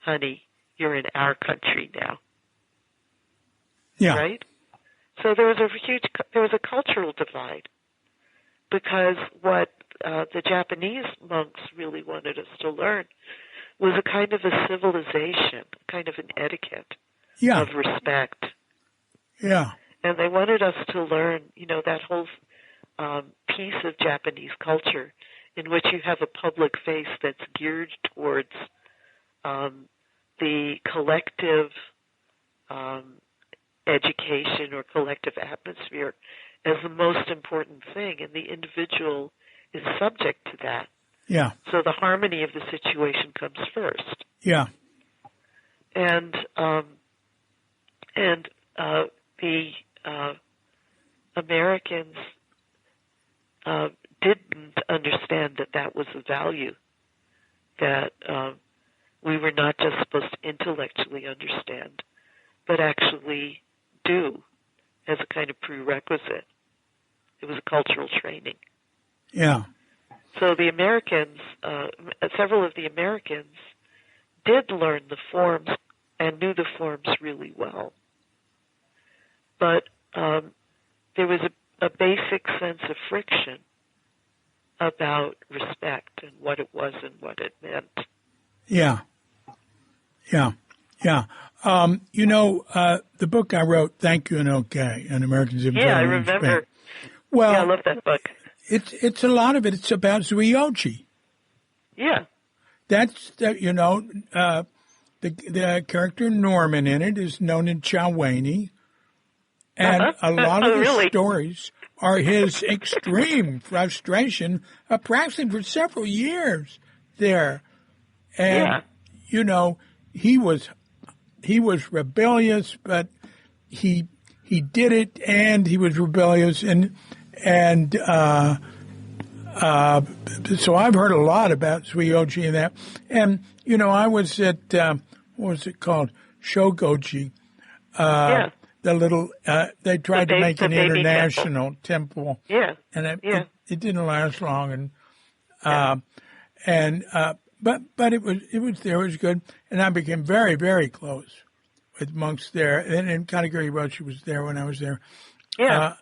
honey, you're in our country now. Yeah. Right? So there was a cultural divide, because what the Japanese monks really wanted us to learn was a kind of a civilization, kind of an etiquette of respect. Yeah. And they wanted us to learn, that whole piece of Japanese culture in which you have a public face that's geared towards the collective education or collective atmosphere as the most important thing, and the individual is subject to that. Yeah. So the harmony of the situation comes first. Yeah. And the Americans didn't understand that was the value, that we were not just supposed to intellectually understand, but actually do as a kind of prerequisite. It was a cultural training. Yeah. So the Americans, several of the Americans did learn the forms and knew the forms really well. But there was a basic sense of friction about respect and what it was and what it meant. Yeah. Yeah. Yeah. The book I wrote, Thank You and Okay, An American's Influence. Yeah, I remember. Well, yeah, I love that book. It's a lot of it. It's about Zuyoji. Yeah. That's the character Norman in it is known in Chowani, and a lot of the really? stories are his extreme frustration of practicing for several years there, and he was rebellious, but he did it, and he was rebellious, and so I've heard a lot about Zuyoji and that. And, I was at, what was it called? Shogoji. The little, they tried to make an international temple. Yeah. And it didn't last long. And, but it was there, it was good. And I became very, very close with monks there. And Kanagiri Roshi was there when I was there. Yeah.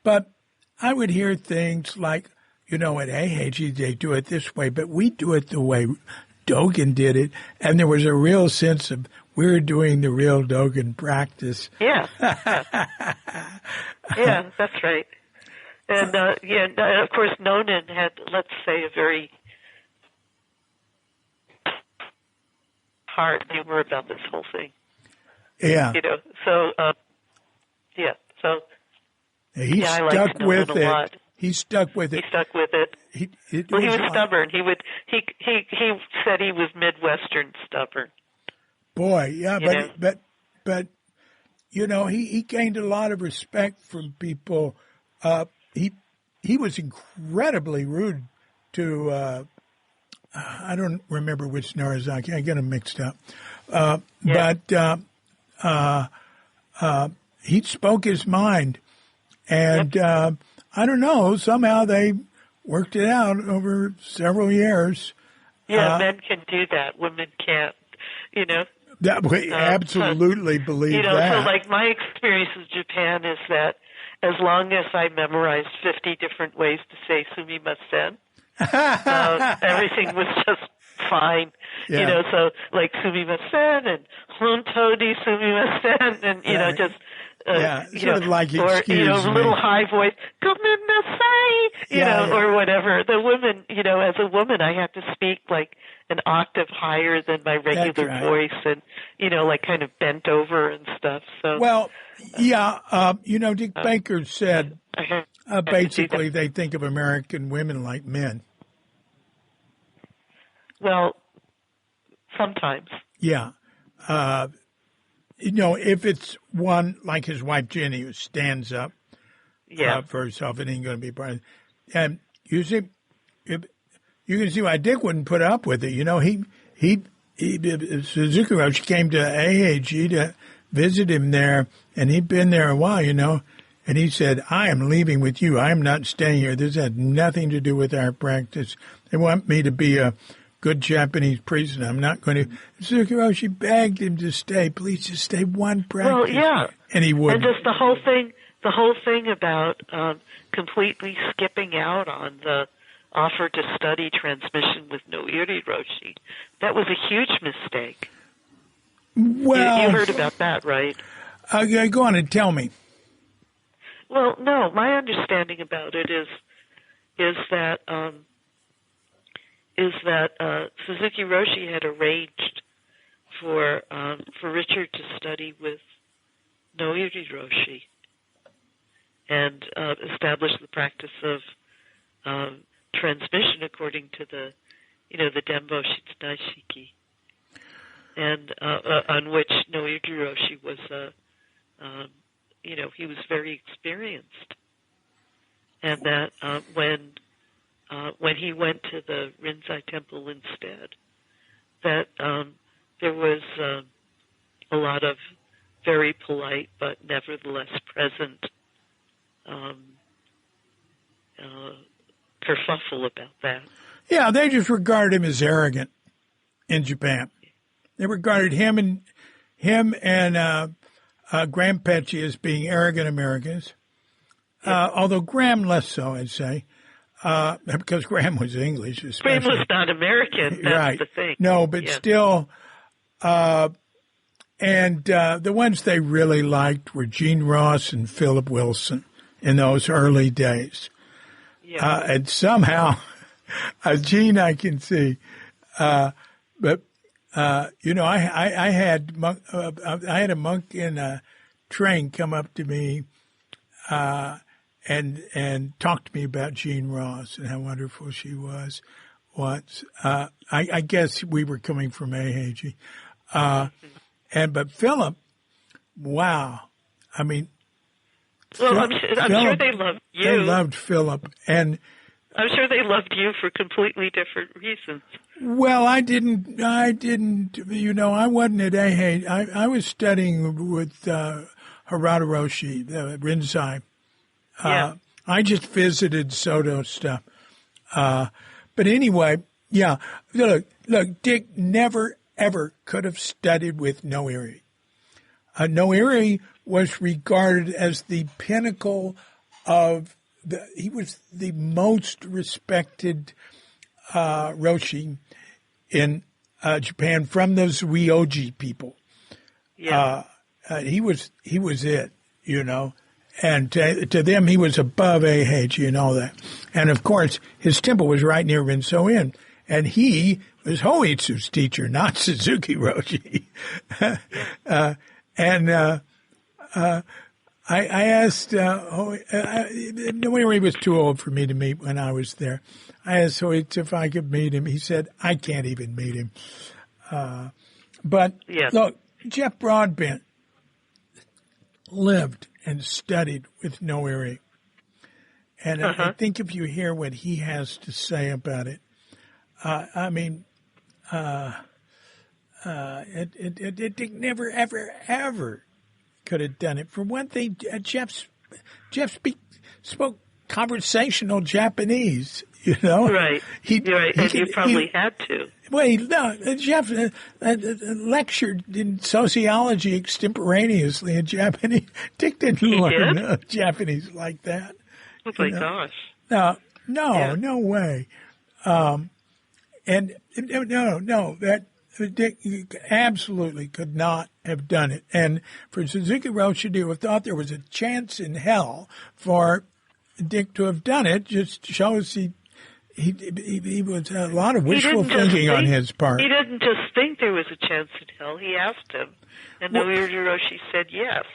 But I would hear things like, at AHG they do it this way, but we do it the way Dogen did it. And there was a real sense of we're doing the real Dogen practice. Yeah. Yeah, that's right. And, of course, Nonan had, let's say, a very hard humor about this whole thing. Yeah. So, so... He stuck with it. Lot. He stuck with it. He stuck with it. He was stubborn. He said he was Midwestern stubborn. Boy, yeah, but he gained a lot of respect from people. He was incredibly rude to I don't remember which Narazaki. I get them mixed up. But he spoke his mind. And I don't know, somehow they worked it out over several years. Yeah, men can do that. Women can't, That we absolutely believe that. So like my experience with Japan is that as long as I memorized 50 different ways to say sumimasen, everything was just fine. Yeah. So like sumimasen and hontoni sumimasen and, just... sort of like excuse me. A little high voice, gomenasai, or whatever. The women, as a woman, I have to speak like an octave higher than my regular voice and, like kind of bent over and stuff. So well, Dick Baker said basically they think of American women like men. Well, sometimes. Yeah. If it's one like his wife Jenny who stands up for herself, it ain't going to be part of it. And you see, you can see why Dick wouldn't put up with it. Suzuki Roshi came to AAG to visit him there, and he'd been there a while, and he said, I am leaving with you. I am not staying here. This had nothing to do with our practice. They want me to be a good Japanese priest, and I'm not going to. Suzuki Roshi begged him to stay. Please just stay one practice. Well, yeah. And he wouldn't. And just the whole thing about completely skipping out on the offer to study transmission with Noiri Roshi. That was a huge mistake. Well, you heard about that, right? Go on and tell me. Well, no, my understanding about it is that Suzuki Roshi had arranged for Richard to study with Noiri Roshi and establish the practice of transmission according to the Denbo Shitsunaishiki, and on which Iyengar Roshi was, he was very experienced, and that when he went to the Rinzai temple instead, that there was a lot of very polite but nevertheless present kerfuffle about that. Yeah, they just regarded him as arrogant in Japan. They regarded him and Graham Petchy as being arrogant Americans, although Graham less so, I'd say, because Graham was English. Especially. Graham was not American, that's right. the thing. No, but still, and the ones they really liked were Gene Ross and Philip Wilson in those early days. Yeah. And somehow, Gene I can see, but I had a monk in a train come up to me and talk to me about Jean Ross and how wonderful she was once. I guess we were coming from Aheji. But Philip, wow. I mean, well, I'm sure they loved you. They loved Philip, and I'm sure they loved you for completely different reasons. Well, I didn't, I wasn't at Aheji. I was studying with Harada Roshi, the Rinzai. I just visited Soto stuff. But anyway, yeah. Look, Dick never, ever could have studied with Noiri. Noiri was regarded as the pinnacle of he was the most respected Roshi in Japan from those Ryoji people. Yeah. He was it, and to them he was above Aheji and all that. And of course his temple was right near Rinso-in, and he was Hoitsu's teacher, not Suzuki Roshi. I asked, Noiri was too old for me to meet when I was there. I asked Hoitsu if I could meet him. He said, I can't even meet him. Look, Jeff Broadbent lived and studied with Noiri. And I think if you hear what he has to say about it, it never, ever, ever could have done it. For one thing, Jeff spoke conversational Japanese, Right. And you probably had to. Well, Jeff lectured in sociology extemporaneously in Japanese. Dick didn't learn Japanese like that. Oh, my gosh. No way. That Dick absolutely could not have done it. And for Suzuki Roshi to have thought there was a chance in hell for Dick to have done it just shows he was a lot of wishful thinking on his part. He didn't just think there was a chance in hell. He asked him, and Noiri Roshi said yes.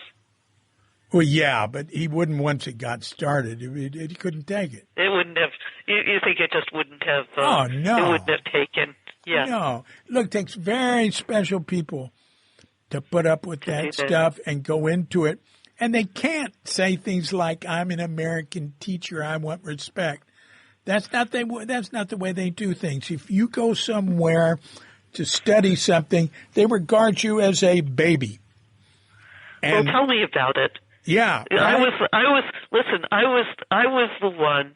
Well, yeah, but he wouldn't once it got started. He couldn't take it. It wouldn't have. You think it just wouldn't have? Oh no! It wouldn't have taken. Yeah. No. Look, it takes very special people to put up with that stuff and go into it. And they can't say things like, I'm an American teacher, I want respect. That's not the way they do things. If you go somewhere to study something, they regard you as a baby. And, well, tell me about it. Yeah. I was the one,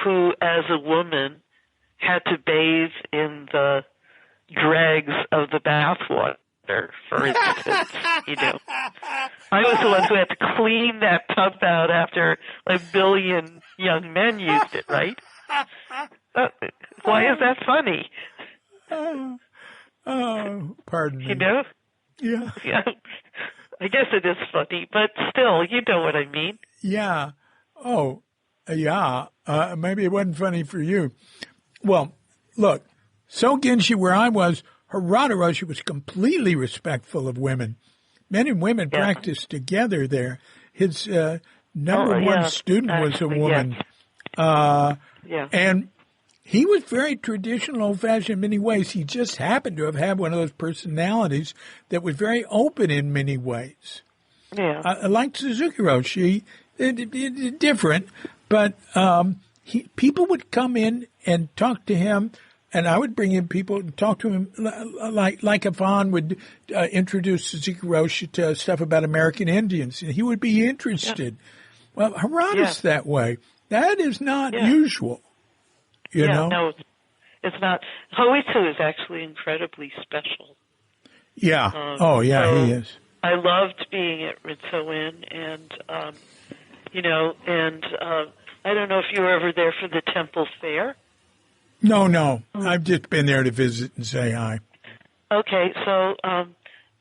who as a woman had to bathe in the dregs of the bathwater, for instance. I was the one who had to clean that tub out after a billion young men used it, right? Why is that funny? Pardon me. Yeah. I guess it is funny, but still, you know what I mean. Yeah. Oh, yeah. Maybe it wasn't funny for you. Well, look, Sogenshi, where I was, Harada Roshi was completely respectful of women. Men and women practiced together there. His number one student was a woman. And he was very traditional, old-fashioned in many ways. He just happened to have had one of those personalities that was very open in many ways. Yeah. Like Suzuki Roshi, different, but people would come in and talk to him, and I would bring in people and talk to him like Yvonne would introduce Suzuki Roshi to stuff about American Indians, and he would be interested. Yeah. Well, Harada's that way. That is not usual. You know? No, it's not. Hoitsu is actually incredibly special. Yeah. So he is. I loved being at Rinso-In, and, I don't know if you were ever there for the temple fair. No. I've just been there to visit and say hi. Okay, so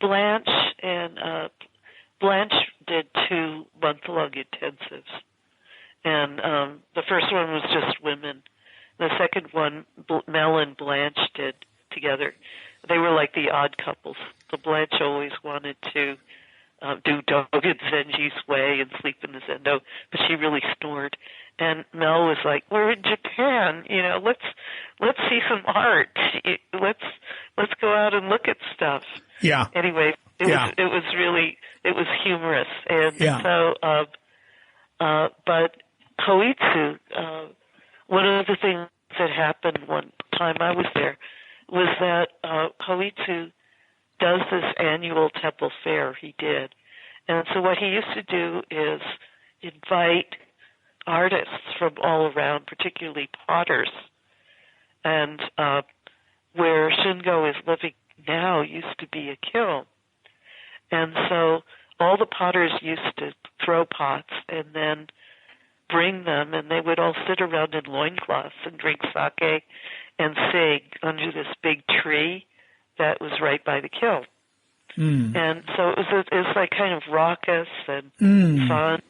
Blanche did 2 month-long intensives. And the first one was just women. The second one, Mel and Blanche did together. They were like the odd couples. So Blanche always wanted to do Dogen Zenji's way and sleep in the Zendo, but she really snored. And Mel was like, "We're in Japan, let's see some art. Let's go out and look at stuff." Yeah. Anyway, it was humorous, and but Hoitsu, one of the things that happened one time I was there was that Hoitsu does this annual temple fair. He did. And so what he used to do is invite artists from all around, particularly potters. And where Shingo is living now used to be a kiln. And so all the potters used to throw pots and then bring them, and they would all sit around in loincloths and drink sake and sing under this big tree that was right by the kiln. And so it was like kind of raucous and fun.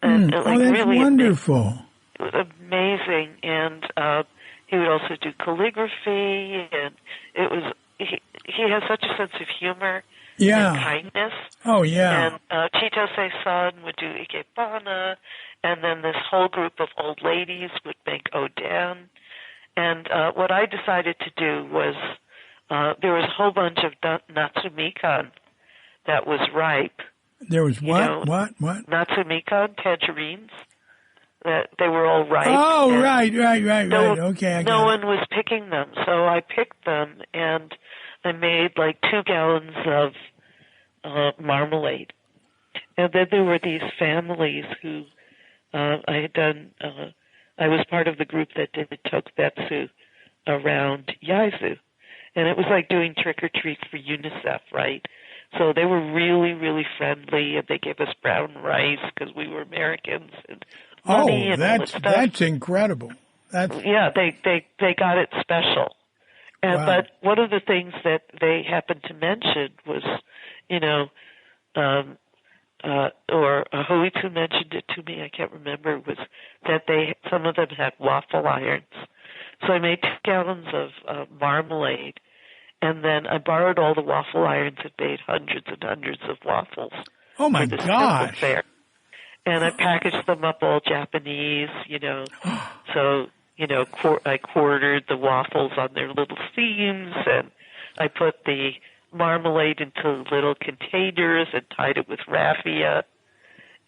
And that's really wonderful. It was amazing. And he would also do calligraphy, and it was he has such a sense of humor and kindness. Oh, yeah. And Chitose-san would do ikebana, and then this whole group of old ladies would make oden. And what I decided to do was there was a whole bunch of natsumikan that was ripe. There was what? What? Natsumikan, tangerines. That they were all ripe. Oh, right. Okay, no one was picking them, so I picked them, and I made like 2 gallons of marmalade. And then there were these families who I had done. I was part of the group that did tokubetsu around Yaizu, and it was like doing trick or treat for UNICEF, right? So they were really, really friendly, and they gave us brown rice because we were Americans. And money and all that stuff. That's incredible. They got it special. And but one of the things that they happened to mention was, or Hoitsu mentioned it to me, I can't remember, was that some of them had waffle irons. So I made 2 gallons of marmalade, and then I borrowed all the waffle irons and made hundreds and hundreds of waffles. Oh my gosh! Fair. And I packaged them up all Japanese, so, I quartered the waffles on their little seams, and I put the marmalade into little containers and tied it with raffia,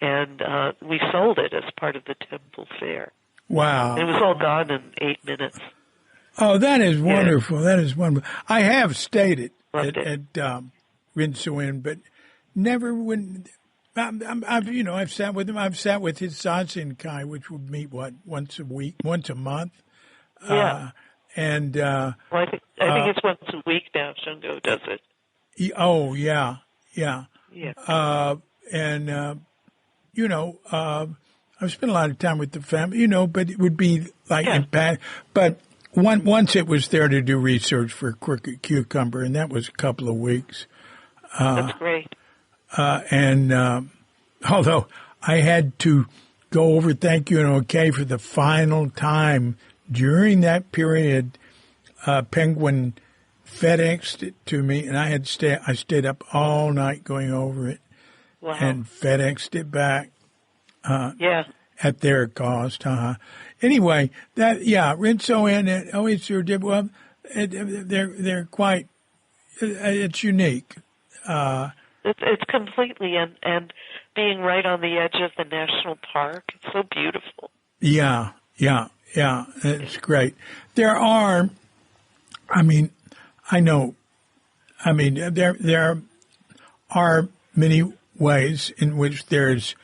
and we sold it as part of the temple fair. Wow. And it was all gone in 8 minutes. Oh, that is wonderful. Yeah. That is wonderful. I have stayed at Rinso-In, but never when... I've sat with him. I've sat with his Zazenkai, which would meet once a month. Yeah. Well, I think it's once a week now. Shingo does it. Yeah. I've spent a lot of time with the family, but it would be like but once it was there to do research for Crooked Cucumber, and that was a couple of weeks. That's great. Although I had to go over thank you and okay for the final time during that period, Penguin FedExed it to me, and I stayed up all night going over it and FedExed it back. Yeah. at their cost. Anyway, Rinso and Oyster did well. They're quite. It's unique. It's completely, and being right on the edge of the national park, it's so beautiful. Yeah. It's great. There are. I mean, I know. I mean, there are many ways in which there's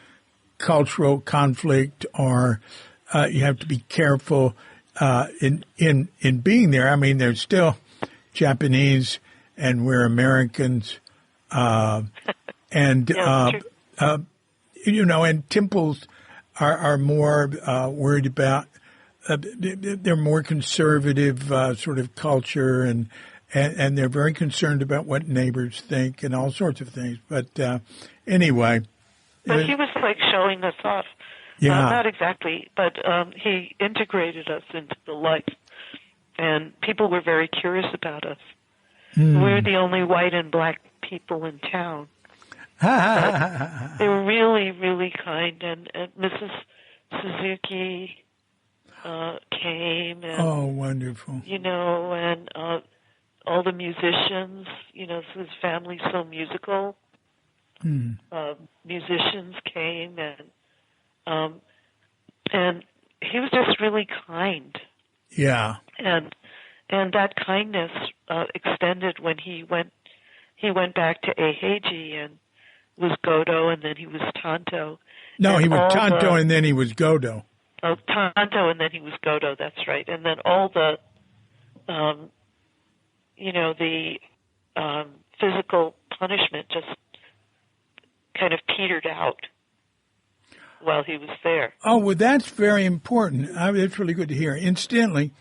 cultural conflict, or you have to be careful in being there. I mean, there's still Japanese, and we're Americans, and and temples are more worried about. They're more conservative sort of culture, and they're very concerned about what neighbors think and all sorts of things. But anyway. But he was like showing us off. Yeah. Not exactly, but he integrated us into the life. And people were very curious about us. We were the only white and black people in town. They were really, really kind. And Mrs. Suzuki came. And, oh, wonderful. And all the musicians, his family's so musical. Musicians came, and he was just really kind. Yeah. And that kindness extended when he went back to Eheji and was Godo, and then he was Tonto. No, he was Tonto, and then he was Godo. Oh, Tonto, and then he was Godo. That's right. And then all the, physical punishment just kind of petered out while he was there. Oh, well, that's very important. It's really good to hear. Incidentally,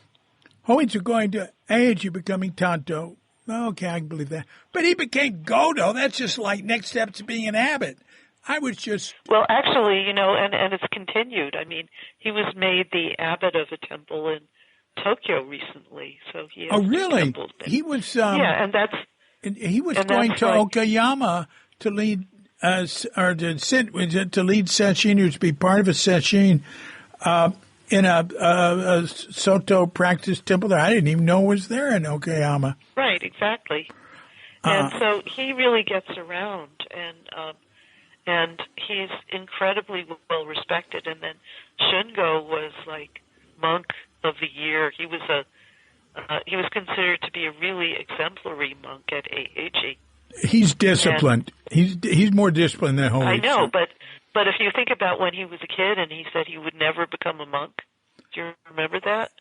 Hoids are going to age, you becoming Tonto. Okay, I can believe that. But he became Godo. That's just like next step to being an abbot. I was just... Well, actually, and it's continued. I mean, he was made the abbot of a temple in Tokyo recently. So he has oh, really? temples. He was... and that's... He was going to Okayama to lead... to lead sesshin, or to be part of a sesshin in a Soto practice temple that I didn't even know was there in Okayama. Right, exactly. And so he really gets around, and he's incredibly well respected. And then Shungo was like monk of the year. He was he was considered to be a really exemplary monk at Eheji. He's disciplined. And he's more disciplined than Holy. I know, but if you think about when he was a kid and he said he would never become a monk, do you remember that?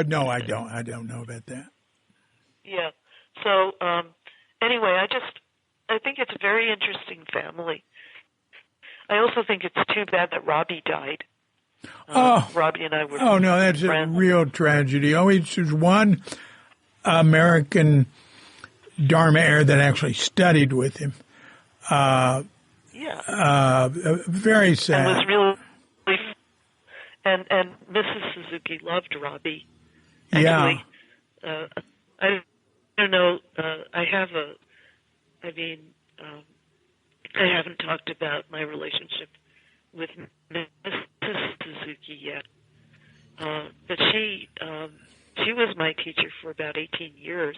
No, I don't. I don't know about that. Yeah. So anyway, I think it's a very interesting family. I also think it's too bad that Robbie died. Robbie and I were. Oh no, that's friends. A real tragedy. Oh, it's just one American Dharma heir that actually studied with him. Very sad. And was really, and Mrs. Suzuki loved Robbie. Actually, I don't know. I haven't talked about my relationship with Mrs. Suzuki yet. But she was my teacher for about 18 years.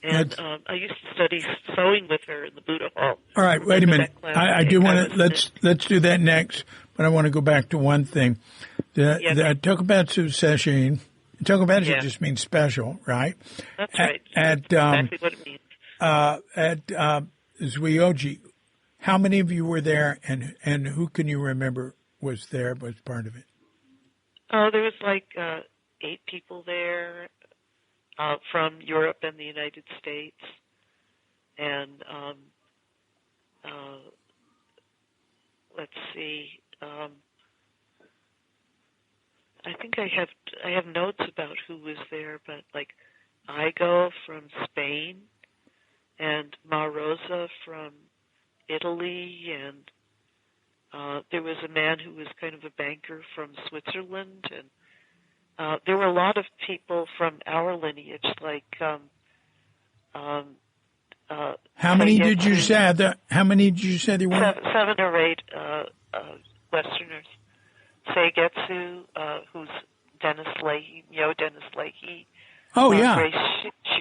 And I used to study sewing with her in the Buddha Hall. All right, wait a minute. I do want to let's do that next, but I want to go back to one thing. The Tokubetsu Sesshin. Tokubetsu just means special, right? That's right. Exactly what it means. At Zuioji, how many of you were there, and who can you remember was part of it? There was like 8 people there. From Europe and the United States, and let's see. I think I have notes about who was there, but like Igo from Spain, and Ma Rosa from Italy, and there was a man who was kind of a banker from Switzerland, and there were a lot of people from our lineage, like How many did you say? How many did you say there were? 7 or 8 Westerners. Seigetsu, who's Dennis Leahy. Oh, yeah.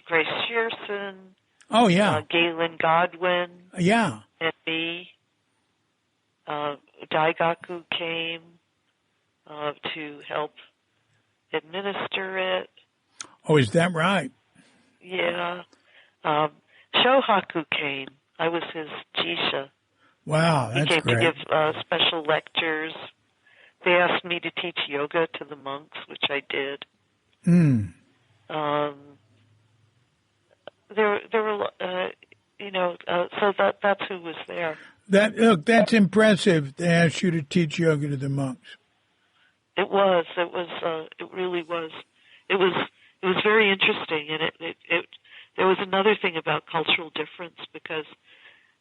Grace Shearson. Oh, yeah. Galen Godwin. Yeah. And me. Daigaku came to help administer it. Oh, is that right? Yeah. Shohaku came. I was his Jisha. Wow, that's great. He came great. to give special lectures. They asked me to teach yoga to the monks, which I did. There were, so that's who was there. That's impressive. They asked you to teach yoga to the monks. It really was. It was very interesting, and there was another thing about cultural difference because,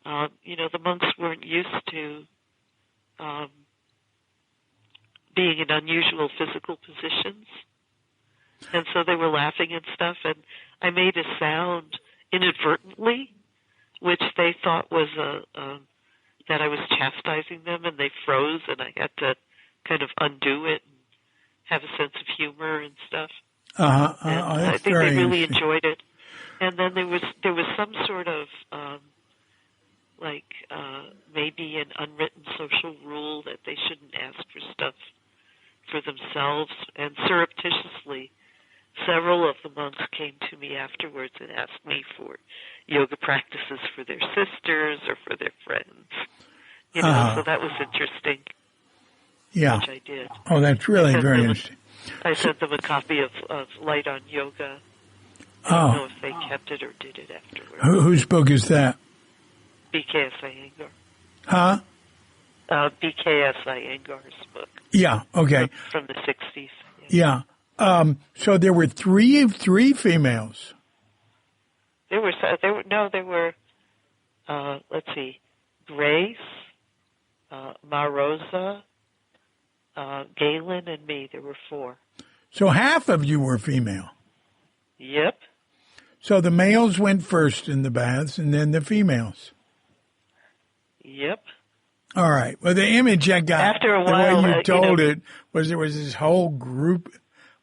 the monks weren't used to being in unusual physical positions, and so they were laughing and stuff, and I made a sound inadvertently, which they thought was that I was chastising them, and they froze, and I had to kind of undo it and have a sense of humor and stuff. I think they really enjoyed it. And then there was some sort of maybe an unwritten social rule that they shouldn't ask for stuff for themselves, and surreptitiously several of the monks came to me afterwards and asked me for yoga practices for their sisters or for their friends. So that was interesting. Yeah. Which I did. Oh, that's really very interesting. I sent them a copy of Light on Yoga. I don't know if they kept it or did it afterwards. Whose book is that? BKS Iyengar. Huh? BKS Iyengar's book. Yeah, okay. From the 60s. Yeah. So there were three females. There were let's see, Grace, Marosa, Galen, and me. There were 4. So half of you were female. Yep. So the males went first in the baths and then the females. Yep. All right. Well, the image I got, after a while, the way you told it, was there was this whole group.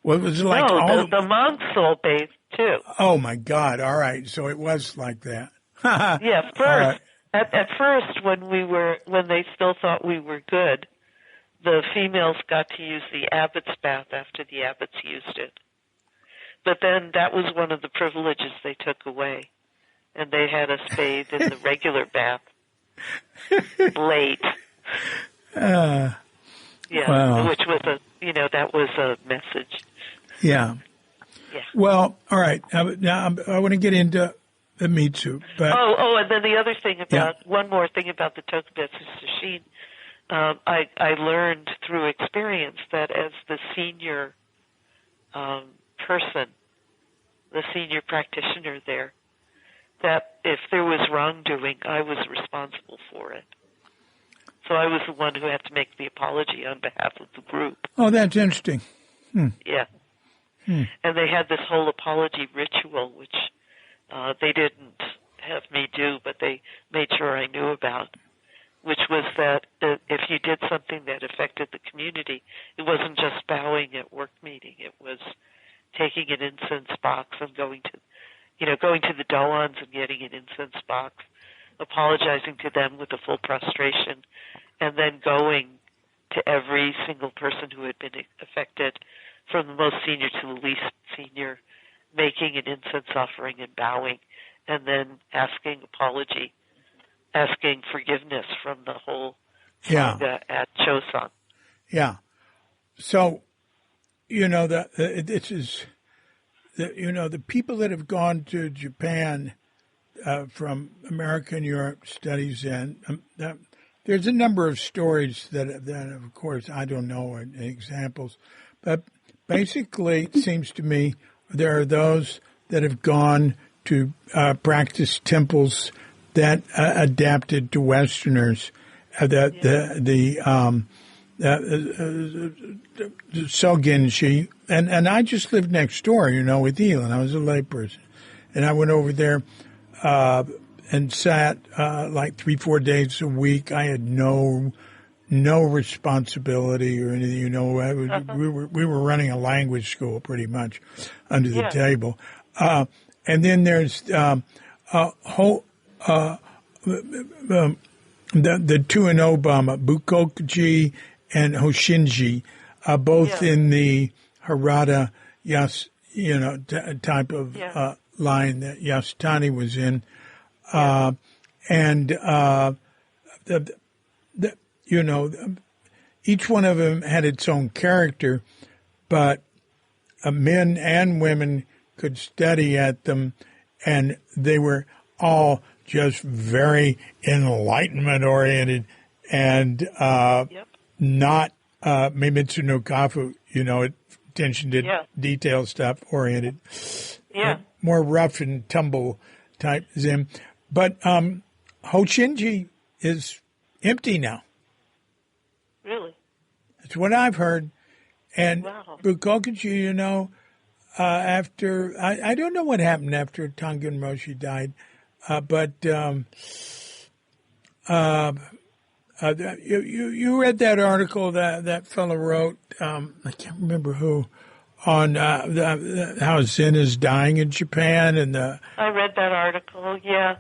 What was it like? The monks all bathed too. Oh my God! All right, so it was like that. Yeah. First, at first, when they still thought we were good, the females got to use the abbot's bath after the abbots used it. But then that was one of the privileges they took away, and they had us bathe in the regular bath late. Wow. Which was that was a message. Yeah. Yeah. Well, all right. Now I want to get into the Mitsu, but and then the other thing one more thing about the Tokubetsu Sushin, I learned through experience that as the senior person, the senior practitioner there, that if there was wrongdoing, I was responsible for it. So I was the one who had to make the apology on behalf of the group. Oh, that's interesting. Yeah. And they had this whole apology ritual, which they didn't have me do, but they made sure I knew about, which was that if you did something that affected the community, it wasn't just bowing at work meeting. It was taking an incense box and going to the doans and getting an incense box, apologizing to them with a full prostration, and then going to every single person who had been affected, from the most senior to the least senior, making an incense offering and bowing, and then asking forgiveness from the whole sangha at Shosan. Yeah. So, this is, the people that have gone to Japan from America and Europe study Zen, there's a number of stories that, of course, I don't know examples, but basically it seems to me there are those that have gone to practice temples that adapted to Westerners, the Sogenshi, and I just lived next door, with Elon. I was a layperson, and I went over there and sat like 3-4 days a week. I had no responsibility or anything. You know, we were running a language school pretty much under the table. And then there's the two in Obama, Bukokuji and Hoshinji, both in the Harada type of line that Yasutani was in. Each one of them had its own character, but men and women could study at them, and they were all just very enlightenment-oriented and not Mimitsu no Kafu, attention to detail stuff oriented. Yeah. More rough and tumble type Zen. But Hoshinji is empty now. Really? That's what I've heard. And Bukokuji, after, I don't know what happened after Tangen Roshi died, but you read that article that fellow wrote, I can't remember who, on how Zen is dying in Japan. I read that article, yeah.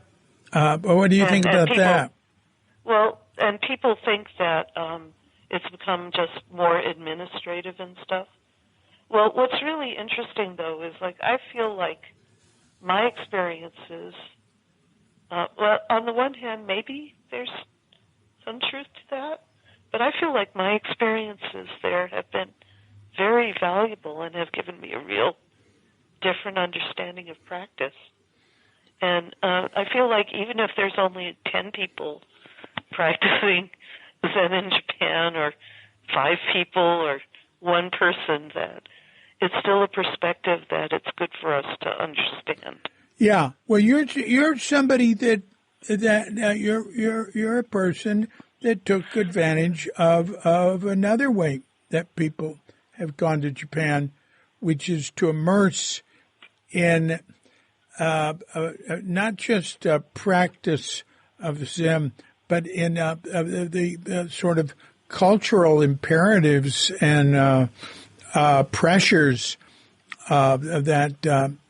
But what do you think about that? Well, and people think that it's become just more administrative and stuff. Well, what's really interesting, though, is, I feel like my experiences, on the one hand, maybe there's some truth to that, but I feel like my experiences there have been very valuable and have given me a real different understanding of practice. And I feel like even if there's only 10 people practicing Zen in Japan, or 5 people, or 1 person, that it's still a perspective that it's good for us to understand. Yeah, well, you're somebody that you're a person that took advantage of another way that people have gone to Japan, which is to immerse in not just a practice of Zen, but in the sort of cultural imperatives and pressures that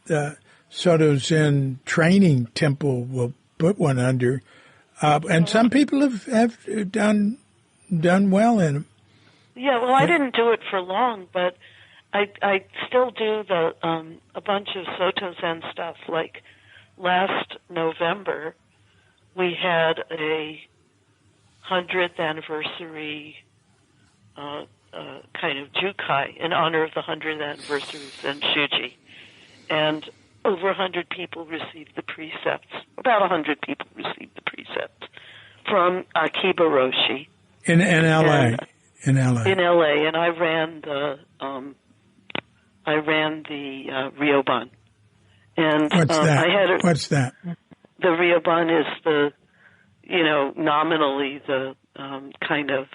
the Soto Zen training temple will put one under. And some people have done well in them. Yeah, well, I didn't do it for long, but I still do a bunch of Soto Zen stuff. Like last November, we had a 100th anniversary kind of jukai in honor of the 100th anniversary of Zen Shuji. And over 100 people received the precepts. About 100 people received the precepts from Akiba Roshi. In L.A. In L.A. And I ran the Ryoban. And what's that? What's that? The Ryoban is the, nominally the kind of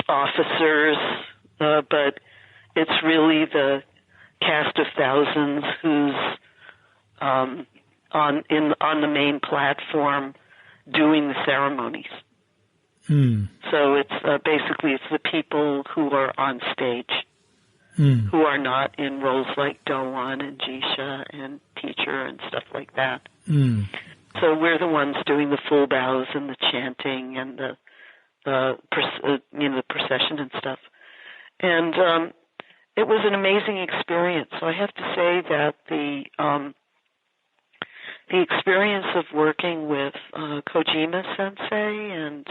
officers, but it's really the cast of thousands who's on the main platform doing the ceremonies. So it's basically it's the people who are on stage, who are not in roles like Doan and Jisha and teacher and stuff like that. So we're the ones doing the full bows and the chanting and the procession and stuff. And it was an amazing experience. So I have to say that the experience of working with Kojima Sensei and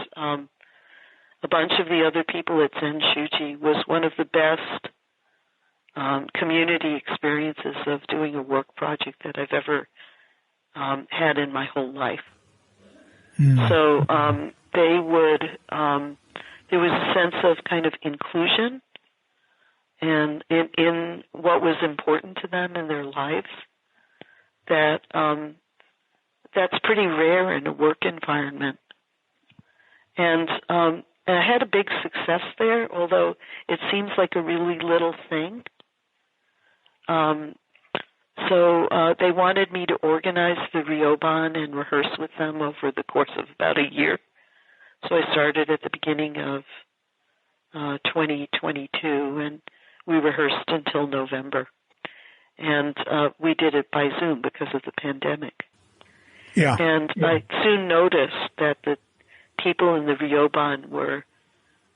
a bunch of the other people at Zen Shuji was one of the best community experiences of doing a work project that I've ever had in my whole life. So there was a sense of kind of inclusion and in what was important to them in their lives that that's pretty rare in a work environment. And I had a big success there, although it seems like a really little thing. So they wanted me to organize the Ryoban and rehearse with them over the course of about a year. So I started at the beginning of 2022, and we rehearsed until November. And we did it by Zoom because of the pandemic. Yeah. And I soon noticed that the people in the Ryoban were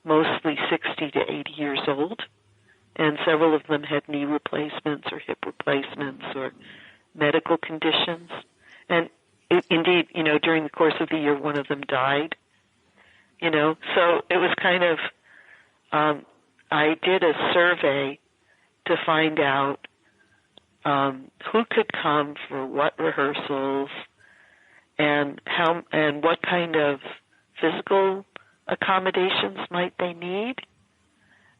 mostly 60 to 80 years old, and several of them had knee replacements or hip replacements or medical conditions. And indeed, during the course of the year, one of them died. So it was kind of, I did a survey to find out who could come for what rehearsals and how and what kind of physical accommodations might they need,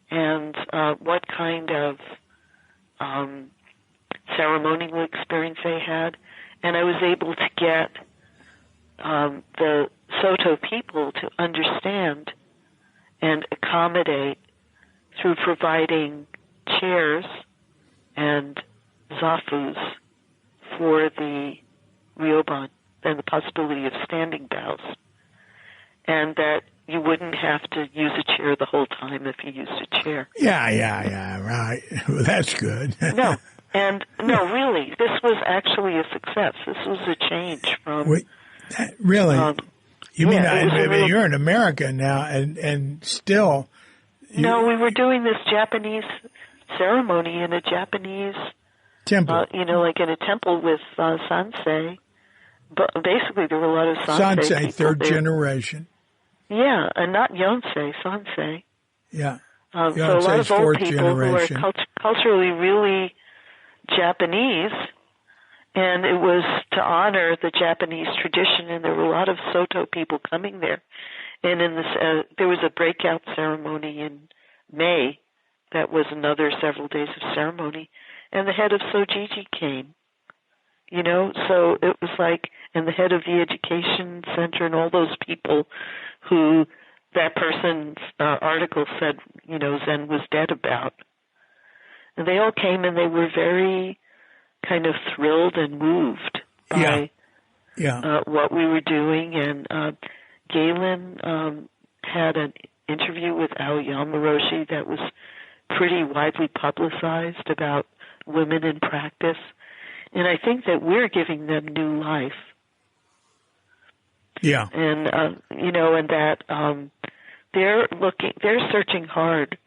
and what kind of ceremonial experience they had. And I was able to get the Soto people to understand and accommodate through providing chairs and zafus for the Ryoban and the possibility of standing bows, and that you wouldn't have to use a chair the whole time if you used a chair. Yeah, right. Well, that's good. No, really, this was actually a success. This was a change from... Wait, really? You mean you're in America now, and still... No, we were doing this Japanese ceremony in a Japanese... temple. Like in a temple with sansei. But basically, there were a lot of sansei third there. generation. Yeah, and not Yonsei, sansei. Yeah. So a lot of old people generation. who are culturally really Japanese, and it was to honor the Japanese tradition, and there were a lot of Soto people coming there. And in this, there was a breakout ceremony in May that was another several days of ceremony, and the head of Sojiji came. So it was like, and the head of the education center and all those people who that person's article said, Zen was dead about. And they all came, and they were very kind of thrilled and moved by what we were doing. And Galen had an interview with Aoyama Roshi that was pretty widely publicized about women in practice. And I think that we're giving them new life. Yeah. And, and that they're searching hard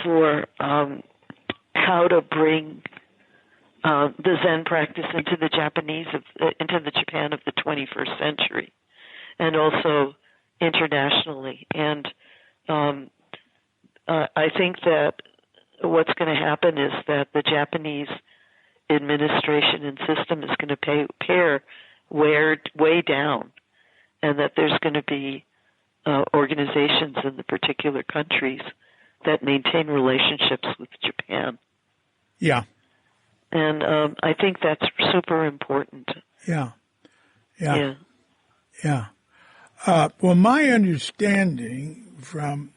for how to bring the Zen practice into the into the Japan of the 21st century, and also internationally. And I think that what's going to happen is that the Japanese administration and system is going to pare way down, and that there's going to be organizations in the particular countries that maintain relationships with Japan. Yeah. And I think that's super important. Yeah. Well, my understanding from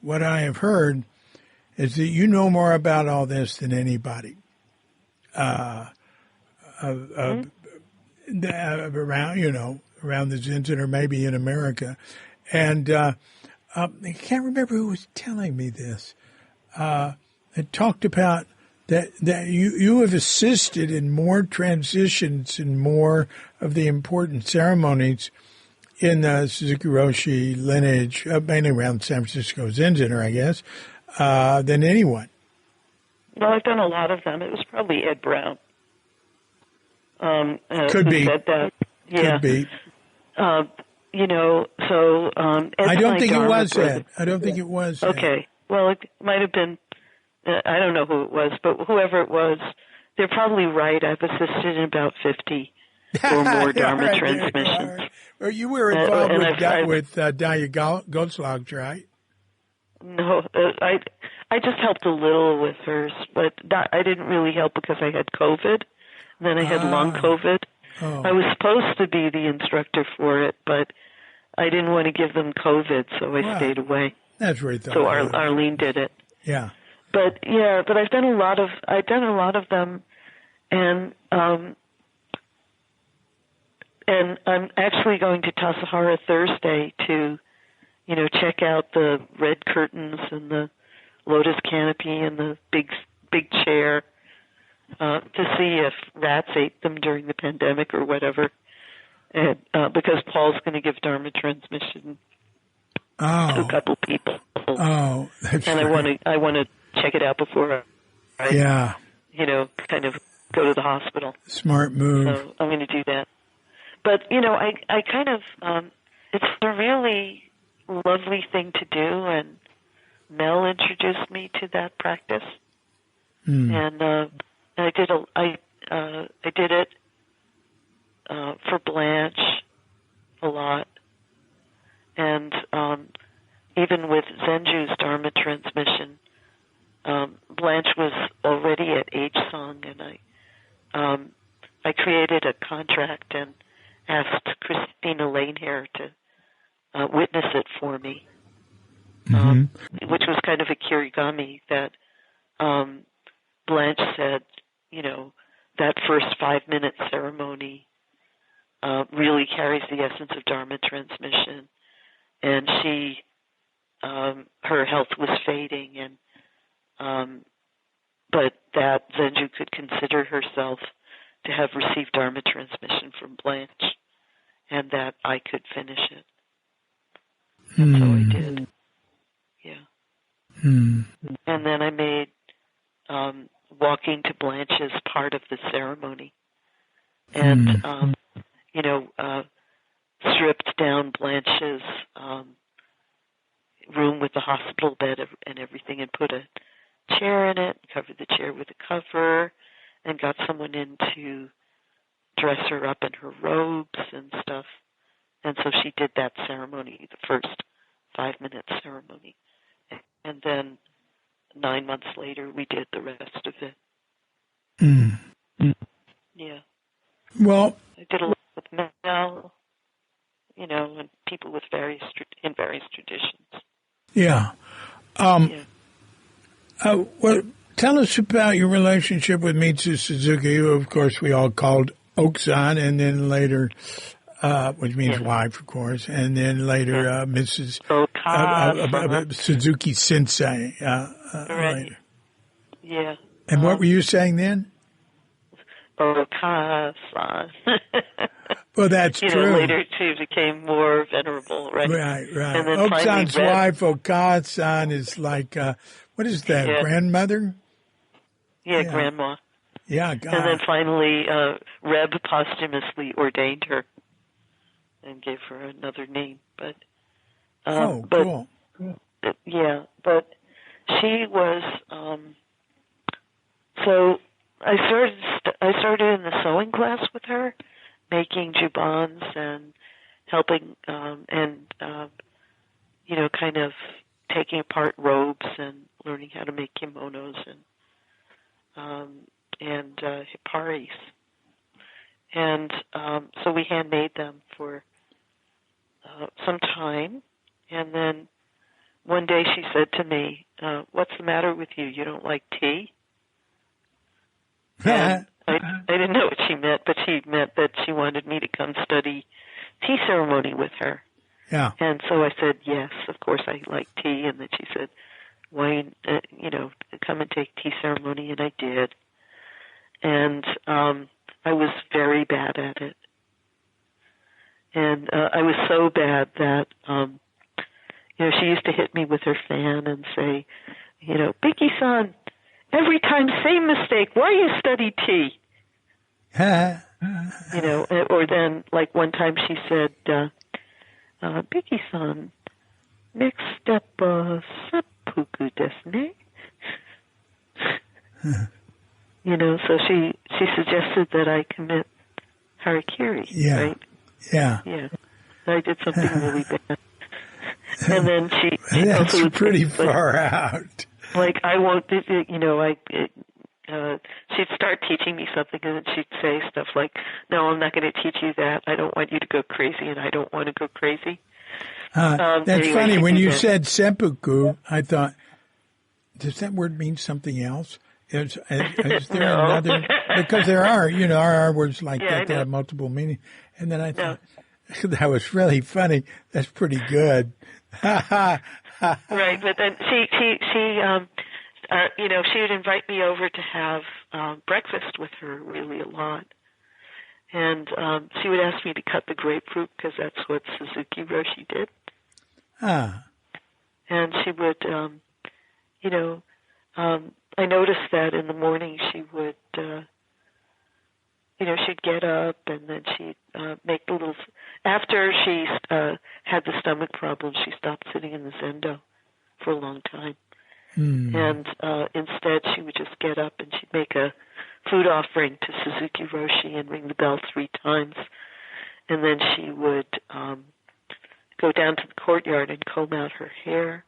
what I have heard is that you know more about all this than anybody. Around the Zen Center, maybe in America. And I can't remember who was telling me this. It talked about that you have assisted in more transitions and more of the important ceremonies in the Suzuki Roshi lineage, mainly around San Francisco Zen Center, I guess, than anyone. Well, I've done a lot of them. It was probably Ed Brown. Could be. Who said that. Yeah. Could be. I don't think it was Ed. I don't think it was Ed. Okay. Well, it might have been, I don't know who it was, but whoever it was, they're probably right. I've assisted in about 50 or more Dharma transmissions. Well, you were involved with Daya Goldschlag, right? No, I just helped a little with hers, but I didn't really help because I had COVID. Then I had long COVID. Oh. I was supposed to be the instructor for it, but I didn't want to give them COVID, so I stayed away. That's right. So Arlene did it. Yeah. But I've done a lot of them and I'm actually going to Tassajara Thursday to, check out the red curtains and the lotus canopy and the big chair to see if rats ate them during the pandemic or whatever. And because Paul's going to give Dharma transmission to a couple people. Oh, that's and right. I want to check it out before I, kind of go to the hospital. Smart move. So I'm going to do that. But, I kind of, it's a really lovely thing to do, and Mel introduced me to that practice. And I did it for Blanche a lot. And even with Zenju's Dharma transmission, Blanche was already at Age Song, and I created a contract and asked Christina Lane here to witness it for me, which was kind of a kirigami that Blanche said, that first 5-minute ceremony really carries the essence of Dharma transmission. And she, her health was fading, and but that Zenju could consider herself to have received Dharma transmission from Blanche, and that I could finish it. And so I did. Yeah. And then I made walking to Blanche's part of the ceremony, and stripped down Blanche's room with the hospital bed and everything, and put a chair in it, covered the chair with a cover, and got someone in to dress her up in her robes and stuff. And so she did that ceremony, the first 5-minute ceremony. And then 9 months later, we did the rest of it. Yeah. Well, I did a lot with Mel, and people with various traditions. Yeah. Well, tell us about your relationship with Mitsu Suzuki, who, of course, we all called Oksan, and then later, which means wife, of course, and then later Mrs. Suzuki Sensei. Later. Yeah. And what were you saying then? Okasa. Well, that's true. Later she became more venerable, right? Right. And then Oksan's wife, Okasan, is like, what is that, grandmother? Yeah, grandma. Yeah, God. And then finally, Reb posthumously ordained her and gave her another name. But cool. Yeah, but she was. So I started in the sewing class with her, making jubans and helping, kind of taking apart robes and learning how to make kimonos and hiparis. And so we handmade them for some time. And then one day she said to me, "What's the matter with you? You don't like tea?" And I didn't know what she meant, but she meant that she wanted me to come study tea ceremony with her. Yeah. And so I said, yes, of course I like tea. And then she said, why, come and take tea ceremony. And I did. And I was very bad at it. And I was so bad that, she used to hit me with her fan and say, Vicki-san, every time, same mistake. Why you study tea? Or then, like one time she said, Vicki-san, next step, seppuku desu ne? So she suggested that I commit harakiri, right? Yeah. Yeah. I did something really bad. And then she That's also pretty far out. Like, I won't, she'd start teaching me something, and then she'd say stuff like, no, I'm not going to teach you that. I don't want you to go crazy, and I don't want to go crazy. That's funny. When you said seppuku, I thought, does that word mean something else? Is there No. another? Because there are, are words like Yeah, I that know. have multiple meanings. And then I No. thought, that was really funny. That's pretty good. Right, but then she would invite me over to have breakfast with her really a lot. And she would ask me to cut the grapefruit because that's what Suzuki Roshi did. Ah. And she would, I noticed that in the morning she would, she'd get up and then she'd make the little, after she had the stomach problem, she stopped sitting in the zendo for a long time. And instead she would just get up and she'd make a food offering to Suzuki Roshi and ring the bell 3 times. And then she would go down to the courtyard and comb out her hair.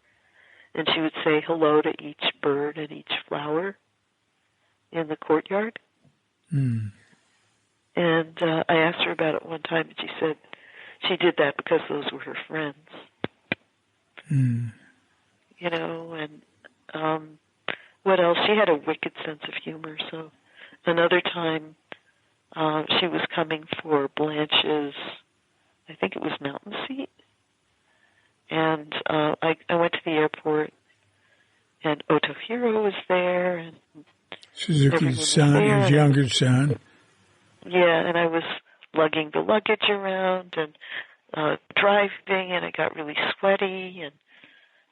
And she would say hello to each bird and each flower in the courtyard. And I asked her about it one time, and she said she did that because those were her friends. And what else? She had a wicked sense of humor. So another time she was coming for Blanche's, I think it was mountain seat. And I went to the airport, and Otohiro was there, and Suzuki's son, his younger son. Yeah, and I was lugging the luggage around and driving, and I got really sweaty and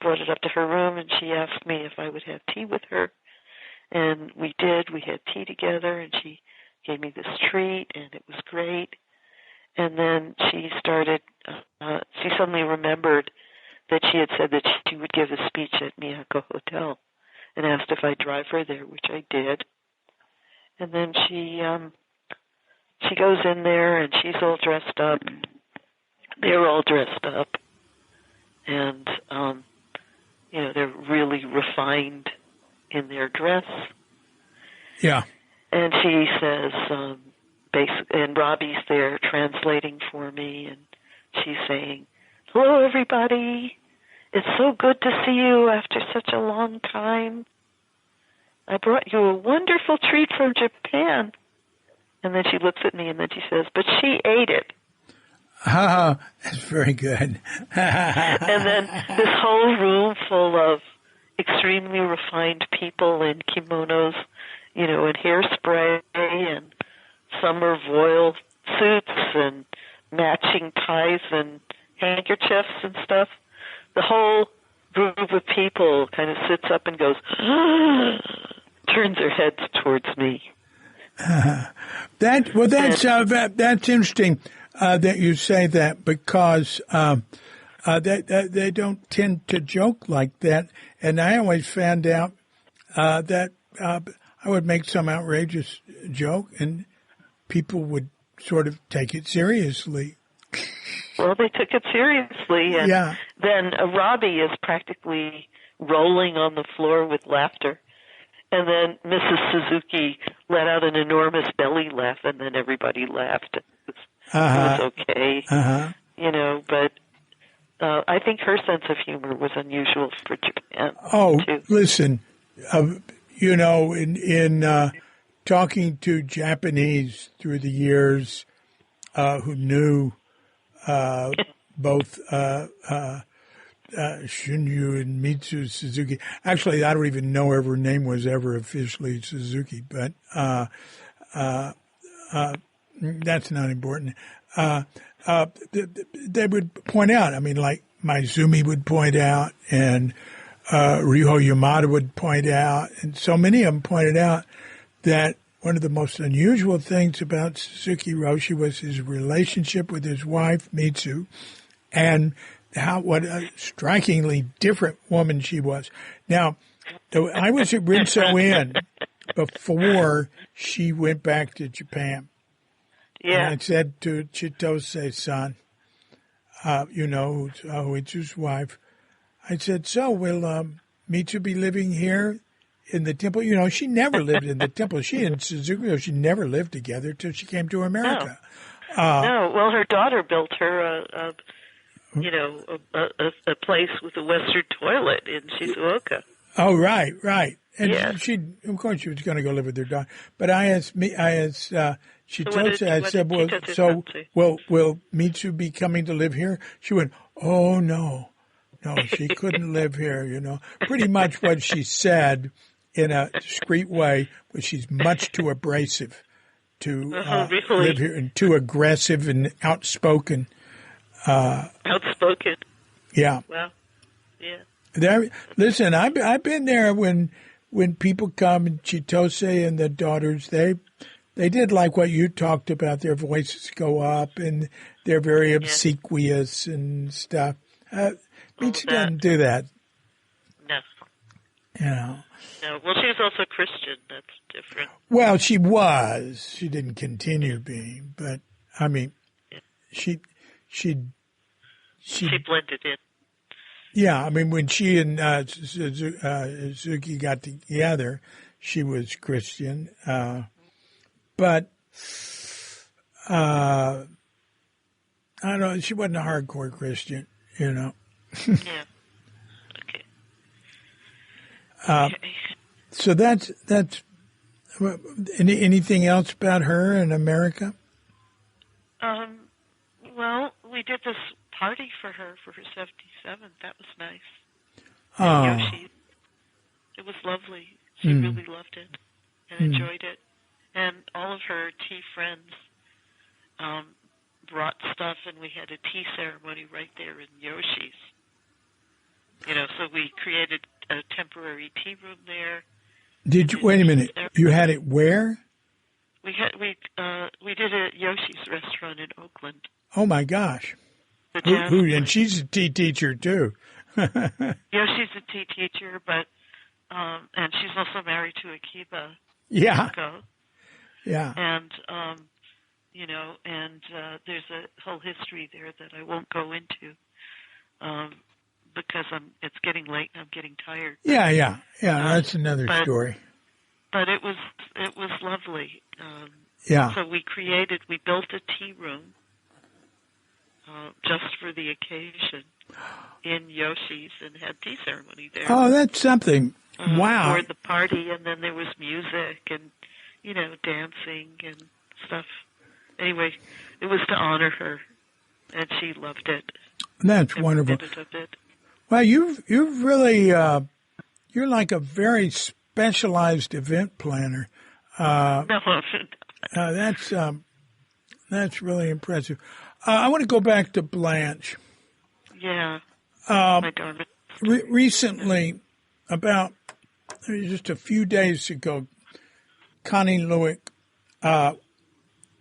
brought it up to her room, and she asked me if I would have tea with her. And we did. We had tea together, and she gave me this treat, and it was great. And then she started, she suddenly remembered that she had said that she would give a speech at Miyako Hotel and asked if I'd drive her there, which I did. And then she goes in there, and she's all dressed up. They're all dressed up. And, they're really refined in their dress. Yeah. And she says, and Robbie's there translating for me, and she's saying, "Hello, everybody. It's so good to see you after such a long time. I brought you a wonderful treat from Japan." And then she looks at me, and then she says, "But she ate it." That's very good. And then this whole room full of extremely refined people in kimonos, and hairspray and summer voile suits and matching ties and handkerchiefs and stuff. The whole group of people kind of sits up and goes, turns their heads towards me. That's interesting that you say that, because they don't tend to joke like that. And I always found out that I would make some outrageous joke, and people would sort of take it seriously. Well, they took it seriously, and then Robbie is practically rolling on the floor with laughter. And then Mrs. Suzuki let out an enormous belly laugh, and then everybody laughed. It was okay, but I think her sense of humor was unusual for Japan. Oh, too. Listen, in talking to Japanese through the years who knew both Shunryu and Mitsu Suzuki. Actually, I don't even know if her name was ever officially Suzuki, but that's not important. They would point out, like Maizumi would point out, and Ryuho Yamada would point out, and so many of them pointed out that one of the most unusual things about Suzuki Roshi was his relationship with his wife, Mitsu, and what a strikingly different woman she was. Now, I was at Rinso Inn before she went back to Japan. Yeah. And I said to Chitose-san, Hoitsu's wife, I said, "So will Mitsu be living here in the temple?" She never lived in the temple. She and Suzuki, she never lived together till she came to America. No. Well, her daughter built her a place with a Western toilet in Shizuoka. Oh, right. And Yes. of course, she was going to go live with her daughter. But she So told what I did said, well, Chito's so, son say? will Mitsu be coming to live here? She went, oh, no, she couldn't live here, Pretty much what she said in a discreet way was she's much too abrasive to Really? live here and too aggressive and outspoken. Outspoken. Yeah. Wow. Yeah. Listen, I've been there when people come and Chitose and the daughters, they did like what you talked about. Their voices go up and they're very obsequious and stuff. Mitsu doesn't do that. No. No. Well, she was also Christian. That's different. Well, she was. She didn't continue being, but I mean, she blended in. Yeah, I mean, when she and Suzuki got together, she was Christian, but I don't know. She wasn't a hardcore Christian, Yeah. Okay. So that's anything else about her in America? Well, we did this party for her 77th. That was nice. Oh. Yoshi. It was lovely. She really loved it and enjoyed it. And all of her tea friends brought stuff, and we had a tea ceremony right there in Yoshi's. So we created a temporary tea room there. Did you wait a minute? You had it where? We did it at Yoshi's restaurant in Oakland. Oh my gosh! And she's a tea teacher too. Yoshi's a tea teacher, but and she's also married to Akiba. Yeah. Yoko. Yeah. And there's a whole history there that I won't go into because it's getting late and I'm getting tired. Yeah. That's another story. But it was lovely. So we built a tea room just for the occasion in Yoshi's and had tea ceremony there. Oh, that's something. Wow. For the party, and then there was music and, dancing and stuff. Anyway, it was to honor her, and she loved it. That's wonderful. Did it a bit. Well, you've really, you're like a very specialized event planner. That's really impressive. I want to go back to Blanche. Yeah. My darling. Recently, about just a few days ago, Connie Lewick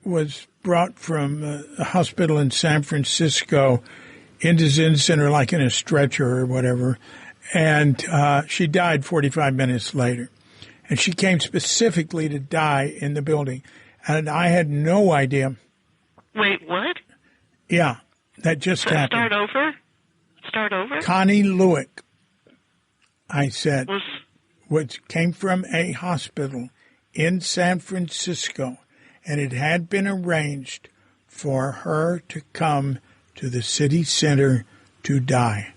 was brought from a hospital in San Francisco into Zen Center, like in a stretcher or whatever, and she died 45 minutes later. And she came specifically to die in the building, and I had no idea. Wait, what? Yeah, that just happened. Start over? Connie Lewick, I said, came from a hospital in San Francisco, and it had been arranged for her to come to the city center to die.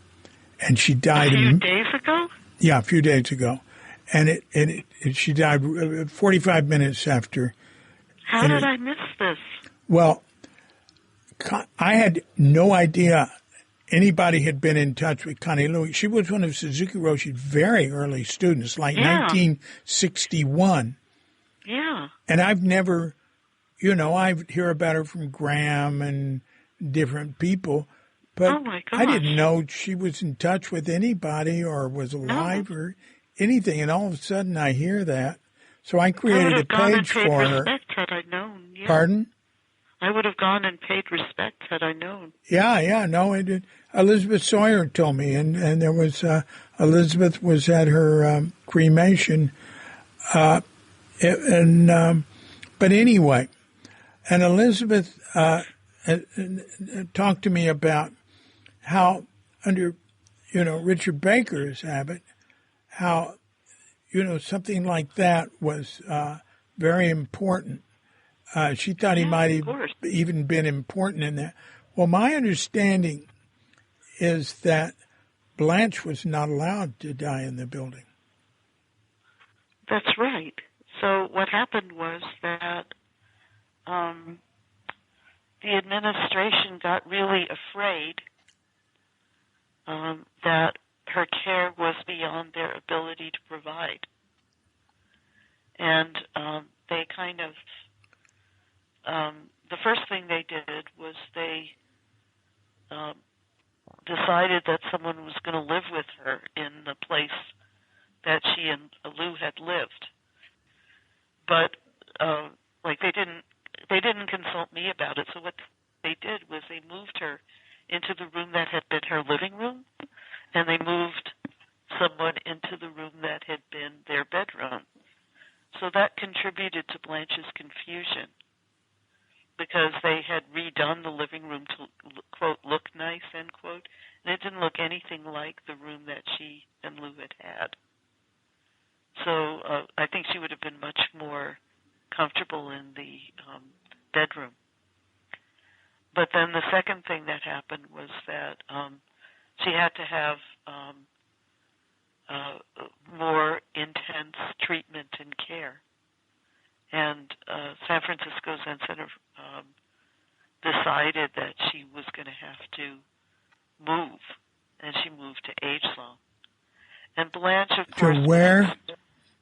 And she died a few days ago? Yeah, a few days ago. And she died 45 minutes after. How did I miss this? Well, I had no idea anybody had been in touch with Connie Lewick. She was one of Suzuki Roshi's very early students, like 1961. Yeah. And I've never, I hear about her from Graham and different people, but oh my gosh. I didn't know she was in touch with anybody or was alive or anything. And all of a sudden I hear that. So I created a page for her. Had I known. Yeah. Pardon? I would have gone and paid respect had I known. Yeah, no, I did. Elizabeth Sawyer told me, and there was, Elizabeth was at her cremation, but anyway, and Elizabeth talked to me about how under, Richard Baker's habit, how, something like that was very important. She thought he might have even been important in that. Well, my understanding is that Blanche was not allowed to die in the building. That's right. So what happened was that the administration got really afraid that her care was beyond their ability to provide. And they kind of, the first thing they did was they decided that someone was going to live with her in the place that she and Lou had lived. But like they didn't consult me about it. So what they did was they moved her into the room that had been her living room, and they moved someone into the room that had been their bedroom. So that contributed to Blanche's confusion, because they had redone the living room to, quote, look nice, end quote, and it didn't look anything like the room that she and Lou had had. So I think she would have been much more comfortable in the bedroom. But then the second thing that happened was that she had to have more intense treatment and care. And San Francisco Zen Center decided that she was going to have to move, and she moved to Agesong. And Blanche, of course, To where?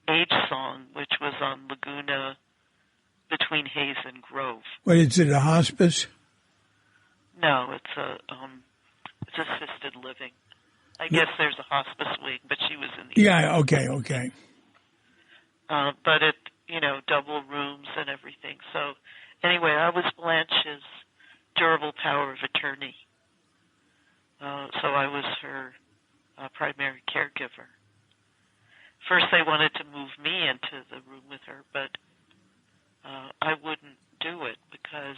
Agesong, which was on Laguna between Hayes and Grove. What is it? A hospice? No, it's assisted living. I guess there's a hospice wing, but she was in the Yeah. Okay. but it, double rooms and everything. So anyway, I was Blanche's durable power of attorney. So I was her primary caregiver. First, they wanted to move me into the room with her, but I wouldn't do it, because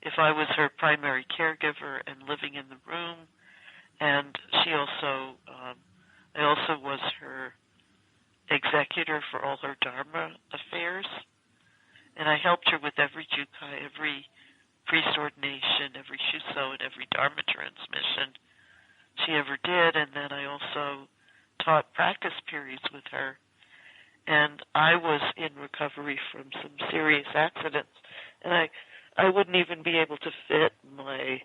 if I was her primary caregiver and living in the room, and she also, I also was her executor for all her Dharma affairs, and I helped her with every jukai, every priest ordination, every shuso, and every Dharma transmission she ever did, and then I also taught practice periods with her. And I was in recovery from some serious accidents, and I wouldn't even be able to fit my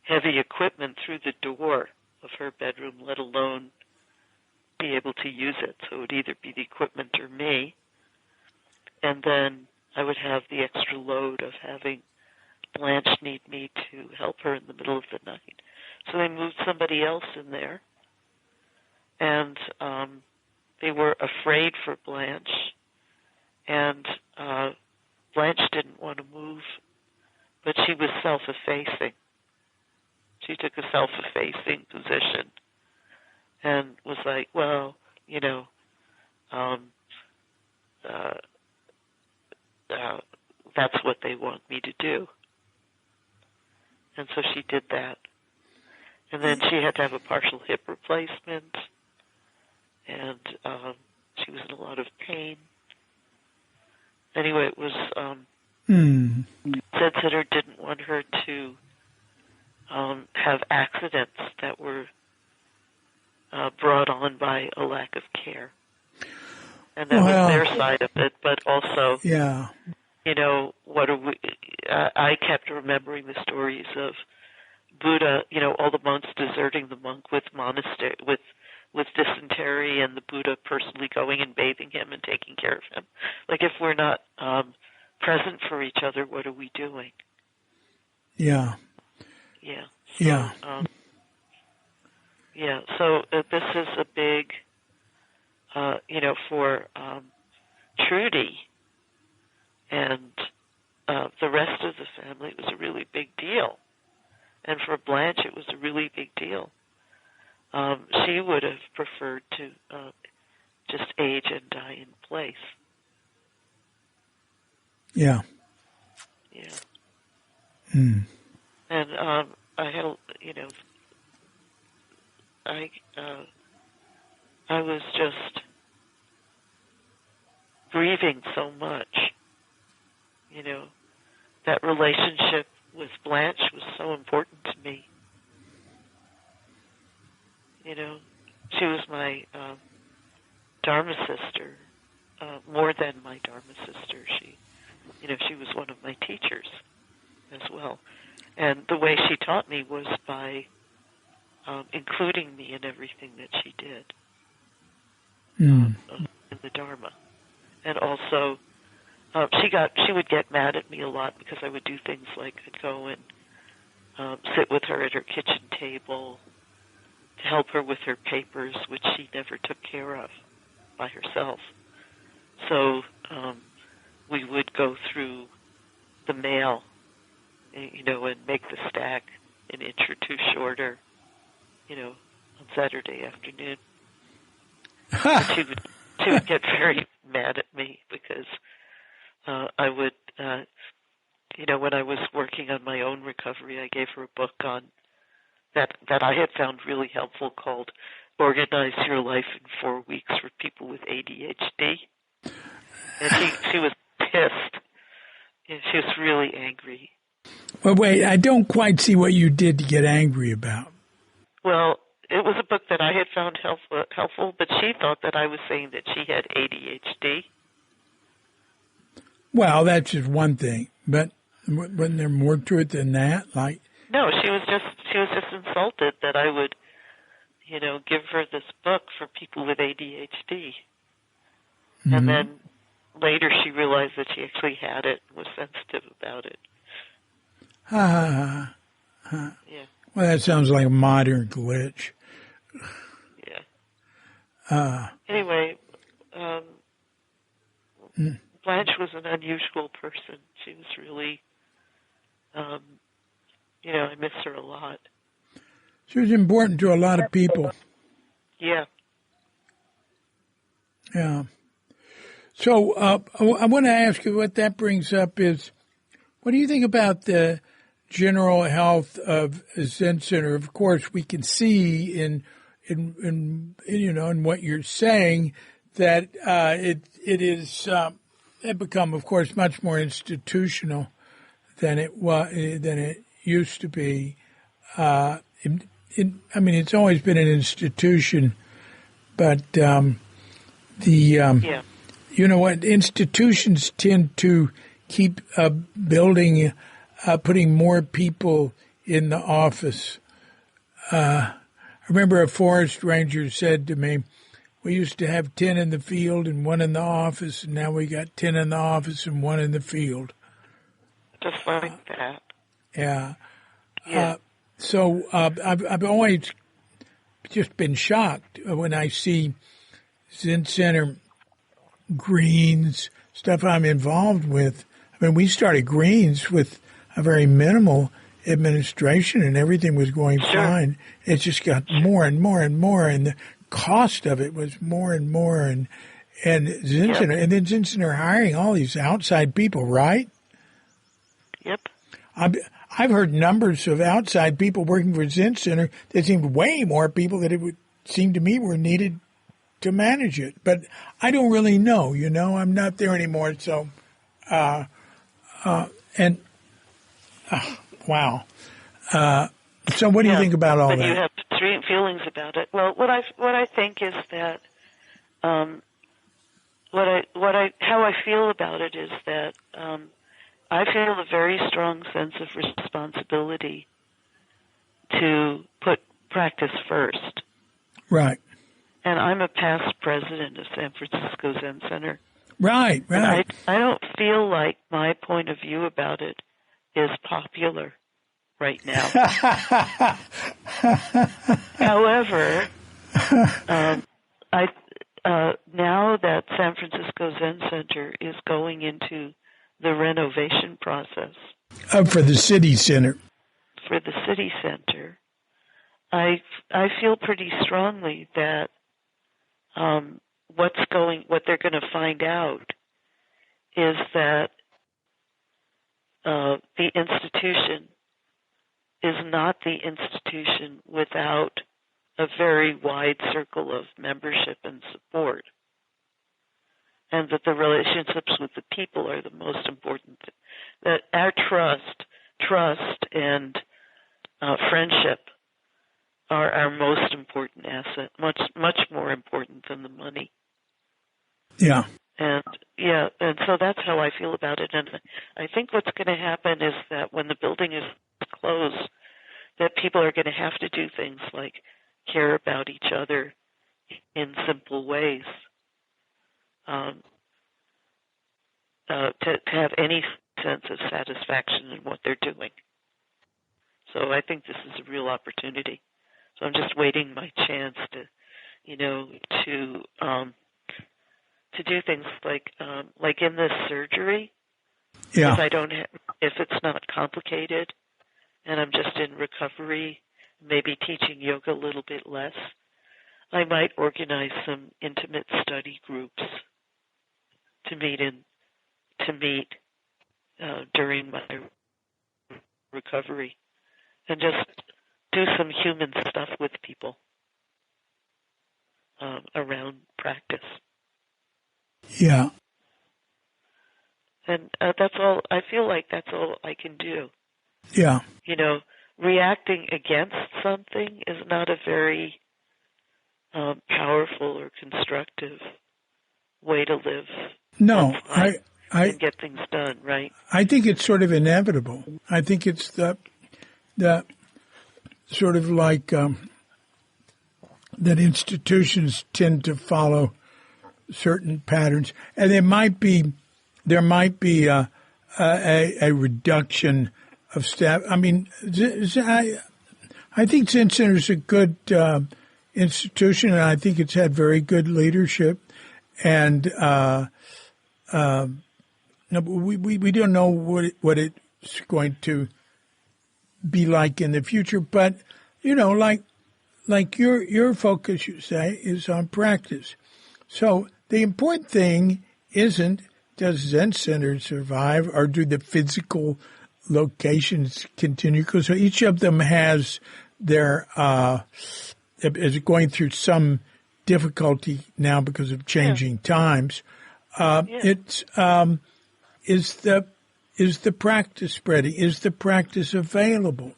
heavy equipment through the door of her bedroom, let alone be able to use it. So it would either be the equipment or me. And then I would have the extra load of having Blanche need me to help her in the middle of the night. So they moved somebody else in there. And they were afraid for Blanche. And Blanche didn't want to move, but she was self-effacing. She took a self-effacing position and was like, well, that's what they want me to do. And so she did that. And then she had to have a partial hip replacement, and she was in a lot of pain. Anyway, it was, Zen Center didn't want her to have accidents that were brought on by a lack of care. And that was their side of it, but also, what are we, I kept remembering the stories of Buddha, all the monks deserting the monk with monastery, with dysentery, and the Buddha personally going and bathing him and taking care of him. Like, if we're not present for each other, what are we doing? Yeah. Yeah. So, so this is a big, for Trudy and the rest of the family, it was a really big deal. And for Blanche, it was a really big deal. She would have preferred to just age and die in place. Yeah. Yeah. Mm. And I had, I was just grieving so much. That relationship with Blanche was so important to me. She was my Dharma sister, more than my Dharma sister. She was one of my teachers as well. And the way she taught me was by including me in everything that she did in the Dharma. And also, she would get mad at me a lot because I would do things like I'd go and sit with her at her kitchen table to help her with her papers, which she never took care of by herself. So we would go through the mail, and make the stack an inch or two shorter, on Saturday afternoon. And she would get very mad at me because I would, when I was working on my own recovery, I gave her a book on that I had found really helpful called Organize Your Life in 4 Weeks for People with ADHD. And she was pissed. And she was really angry. Well, wait, I don't quite see what you did to get angry about. Well, it was a book that I had found helpful, but she thought that I was saying that she had ADHD. Well, that's just one thing, but wasn't there more to it than that? No, she was just insulted that I would, give her this book for people with ADHD. Mm-hmm. And then later she realized that she actually had it and was sensitive about it. Yeah. Well, that sounds like a modern glitch. Yeah. Anyway, Blanche was an unusual person. She was really, I miss her a lot. She was important to a lot of people. Yeah. Yeah. So I want to ask you what that brings up is, what do you think about the general health of Zen Center? Of course, we can see in what you're saying that it become, of course, much more institutional than it used to be. It's always been an institution, but institutions tend to keep building, putting more people in the office. I remember a forest ranger said to me, we used to have 10 in the field and 1 in the office, and now we got 10 in the office and 1 in the field. Just like that. Yeah. So I've always just been shocked when I see Zen Center greens, stuff I'm involved with. I mean, we started greens with a very minimal administration and everything was going fine. It just got more and more and more, and the cost of it was more and more. And Zen Center, and then Zen Center hiring all these outside people, right? Yep. I've heard numbers of outside people working for Zen Center. There seemed way more people that it would seem to me were needed to manage it. But I don't really know, I'm not there anymore. So, wow. So what do you think about all that? You have three feelings about it. Well, what I think is that, how I feel about it is that, I feel a very strong sense of responsibility to put practice first. Right. And I'm a past president of San Francisco Zen Center. Right. I don't feel like my point of view about it is popular right now. However, now that San Francisco Zen Center is going into the renovation process. For the city center. For the city center, I feel pretty strongly that what they're going to find out is that the institution is not the institution without a very wide circle of membership and support, and that the relationships with the people are the most important. That our trust and friendship are our most important asset, much more important than the money. Yeah. And yeah, and so that's how I feel about it. And I think what's going to happen is that when the building is closed, that people are going to have to do things like care about each other in simple ways, to have any sense of satisfaction in what they're doing. So I think this is a real opportunity. So I'm just waiting my chance to, to do things like in this surgery. Yeah. If it's not complicated, and I'm just in recovery, maybe teaching yoga a little bit less, I might organize some intimate study groups to meet during my recovery, and just do some human stuff with people around practice. Yeah. And that's all. I feel like that's all I can do. Yeah. Reacting against something is not a very powerful or constructive way to live. No, and get things done, right? I think it's sort of inevitable. I think it's the sort of like that institutions tend to follow certain patterns, and there might be a reduction of staff. I mean, I think Zen Center is a good institution, and I think it's had very good leadership. And we don't know what it's going to be like in the future, but like your focus, you say, is on practice. So the important thing isn't does Zen Center survive or do the physical locations continue? Because each of them has their is going through some difficulty now because of changing times. It's is the practice spreading? Is the practice available?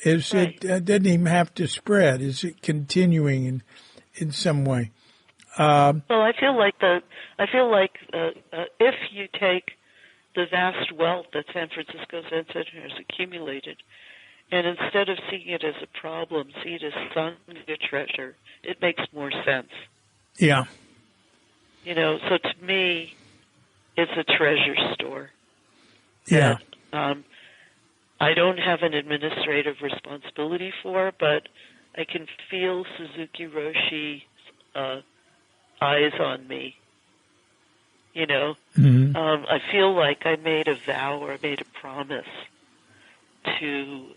Is right. It doesn't even have to spread? Is it continuing in some way? Well, I feel like if you take the vast wealth that San Francisco Zen Center has accumulated, and instead of seeing it as a problem, see it as Sangha treasure, it makes more sense. Yeah. So to me, it's a treasure store. Yeah. That, I don't have an administrative responsibility for, but I can feel Suzuki Roshi's eyes on me. Mm-hmm. I feel like I made a vow or I made a promise to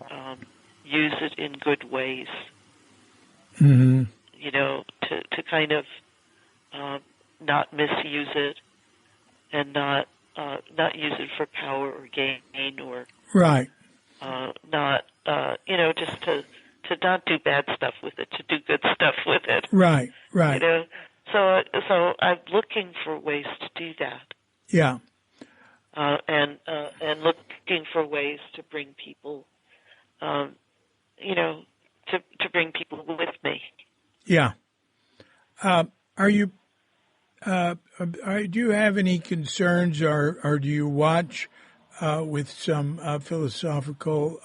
use it in good ways. Mm-hmm. To kind of not misuse it and not use it for power or gain or right. Not just to not do bad stuff with it, to do good stuff with it. Right. So I'm looking for ways to do that. Yeah. And looking for ways to bring people, to bring people with me. Yeah. Are you? Do you have any concerns, or do you watch with some philosophical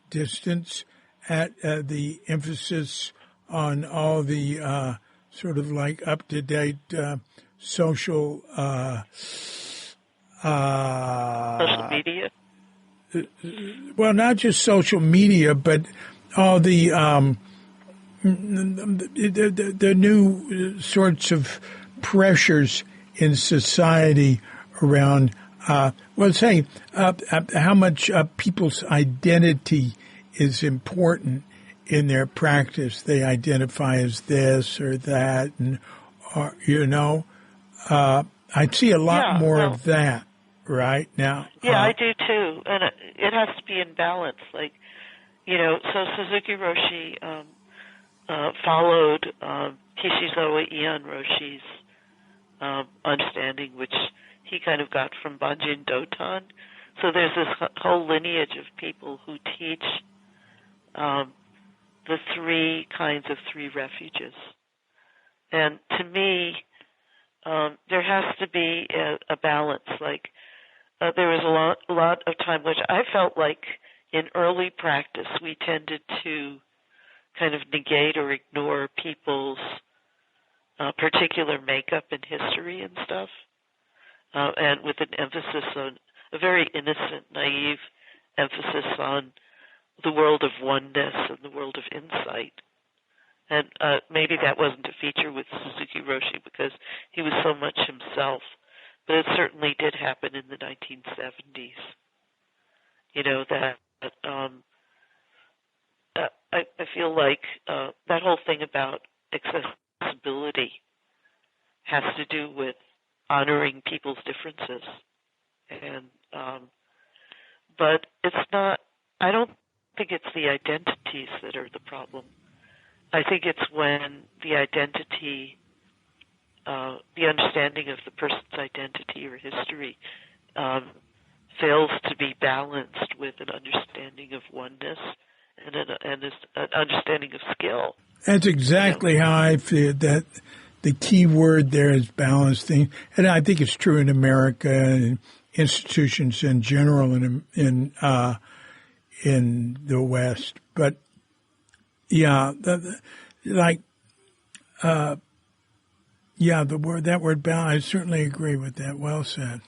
distance at the emphasis on all the sort of like up-to-date social social media? Well, not just social media, but all the new sorts of pressures in society around, how much people's identity is important in their practice. They identify as this or that, and I see a lot more of that right now. Yeah, I do too, and it has to be in balance. Like, so Suzuki Roshi followed Kishizawa Ian Roshi's understanding, which he kind of got from Banjin Doton. So there's this whole lineage of people who teach the three kinds of three refuges. And to me, there has to be a balance. Like there was a lot of time which I felt like in early practice we tended to kind of negate or ignore people's particular makeup and history and stuff, and with an emphasis on a very innocent, naive emphasis on the world of oneness and the world of insight. And maybe that wasn't a feature with Suzuki Roshi because he was so much himself, but it certainly did happen in the 1970s. You know, I feel like that whole thing about accessibility has to do with honoring people's differences. And but it's not, I don't think it's the identities that are the problem. I think it's when the identity, the understanding of the person's identity or history fails to be balanced with an understanding of oneness and an understanding of skill. That's exactly how I feel, that the key word there is balancing. And I think it's true in America and institutions in general in the West. But yeah, that word balance, I certainly agree with that. Well said.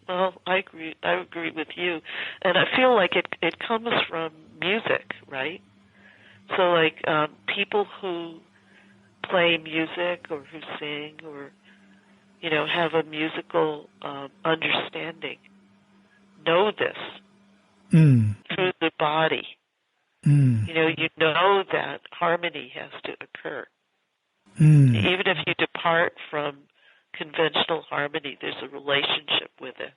Well, I agree with you. And I feel like it comes from music, right? So like people who play music or who sing or, you know, have a musical understanding know this through the body. You know that harmony has to occur. Even if you depart from conventional harmony, there's a relationship with it.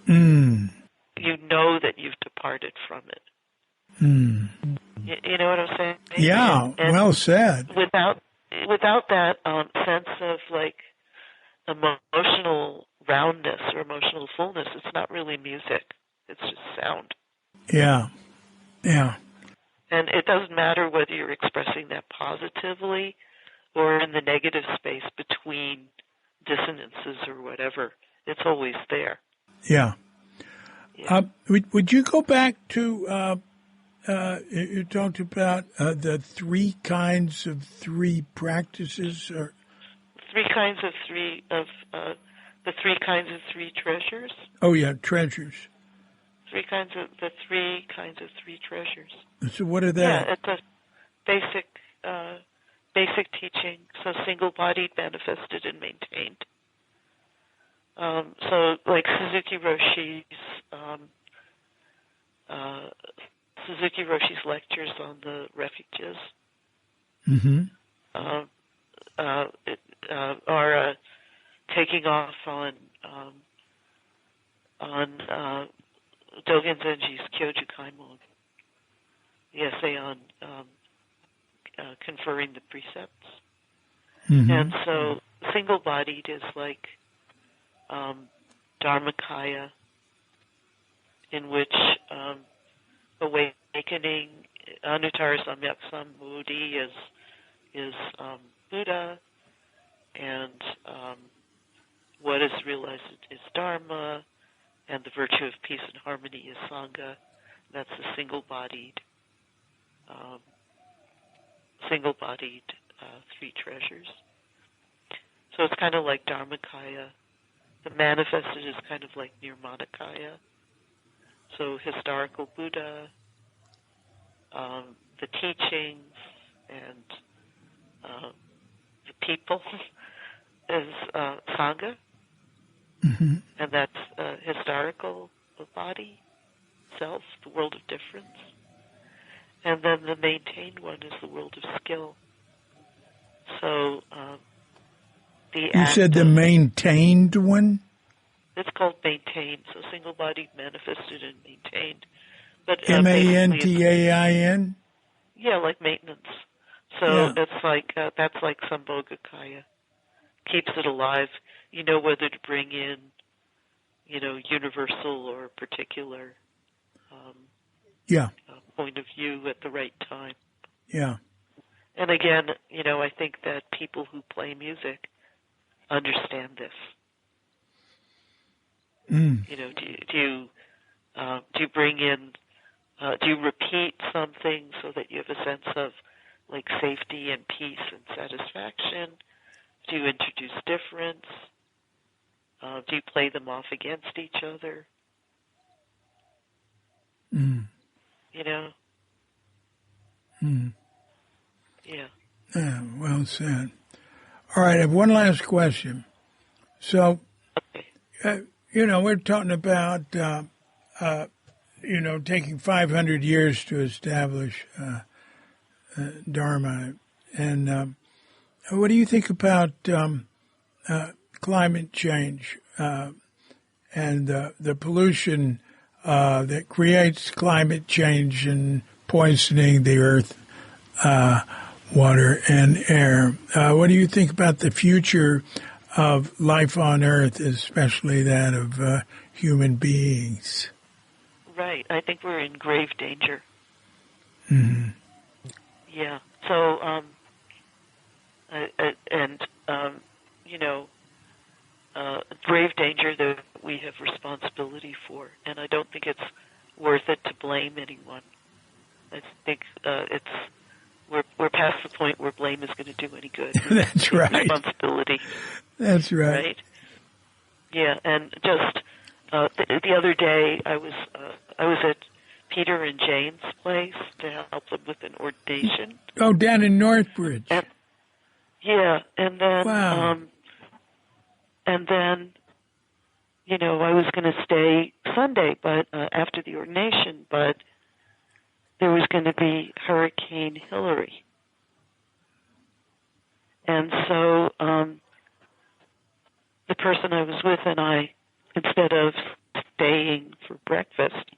You know that you've departed from it. You know what I'm saying? Yeah, and well said. Without that sense of like emotional roundness or emotional fullness, it's not really music. It's just sound. Yeah. And it doesn't matter whether you're expressing that positively or in the negative space between dissonances or whatever. It's always there. Yeah. Would you go back to, you talked about the three kinds of three practices? Or the three kinds of three treasures? Oh, yeah, treasures. The three kinds of three treasures. So what are that? Yeah, it's a basic teaching. So single-bodied, manifested, and maintained. So like Suzuki Roshi's lectures on the refuges are taking off on Dogen Zenji's Kyoju Kaimon, the essay on conferring the precepts. And so single-bodied is like Dharmakaya, in which awakening, Anuttara Samyak Sambuddhi is Buddha, and what is realized is Dharma, and the virtue of peace and harmony is Sangha. That's the single-bodied three treasures. So it's kind of like Dharmakaya. The manifested is kind of like Nirmanakaya. So historical Buddha, the teachings, and the people is Sangha. And that's historical body, self, the world of difference. And then the maintained one is the world of skill. So you said the maintained one? It's called maintained, so single-bodied, manifested, and maintained. But Maintain? Yeah, like maintenance. So it's like that's like Sambhogakaya. Keeps it alive. You know whether to bring in, universal or particular point of view at the right time. Yeah. And again, I think that people who play music understand this? Mm. You know, do you bring in, do you repeat something so that you have a sense of like safety and peace and satisfaction? Do you introduce difference? Do you play them off against each other? Mm. You know? Mm. Yeah. Yeah, well said. All right, I have one last question. So, Okay. we're talking about, taking 500 years to establish Dharma. And what do you think about climate change and the pollution that creates climate change and poisoning the earth, water, and air? What do you think about the future of life on Earth, especially that of human beings? Right. I think we're in grave danger. Mm-hmm. Yeah. So, grave danger that we have responsibility for, and I don't think it's worth it to blame anyone. I think we're past the point where blame is going to do any good. That's right. Responsibility. That's right. Right. Yeah, and just the other day I was at Peter and Jane's place to help them with an ordination. Oh, down in Northbridge. And then Wow. I was going to stay Sunday, but after the ordination, but there was going to be Hurricane Hillary, and so the person I was with and I, instead of staying for breakfast,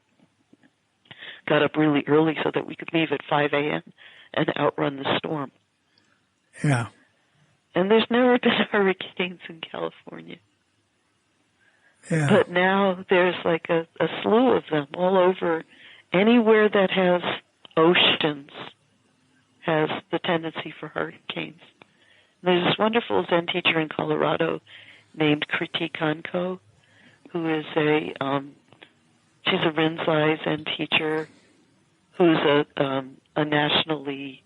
got up really early so that we could leave at 5 a.m. and outrun the storm. Yeah. And there's never been hurricanes in California. Yeah. But now there's like a slew of them all over. Anywhere that has oceans has the tendency for hurricanes. And there's this wonderful Zen teacher in Colorado named Kriti Kanko, who is she's a Rinzai Zen teacher who's a nationally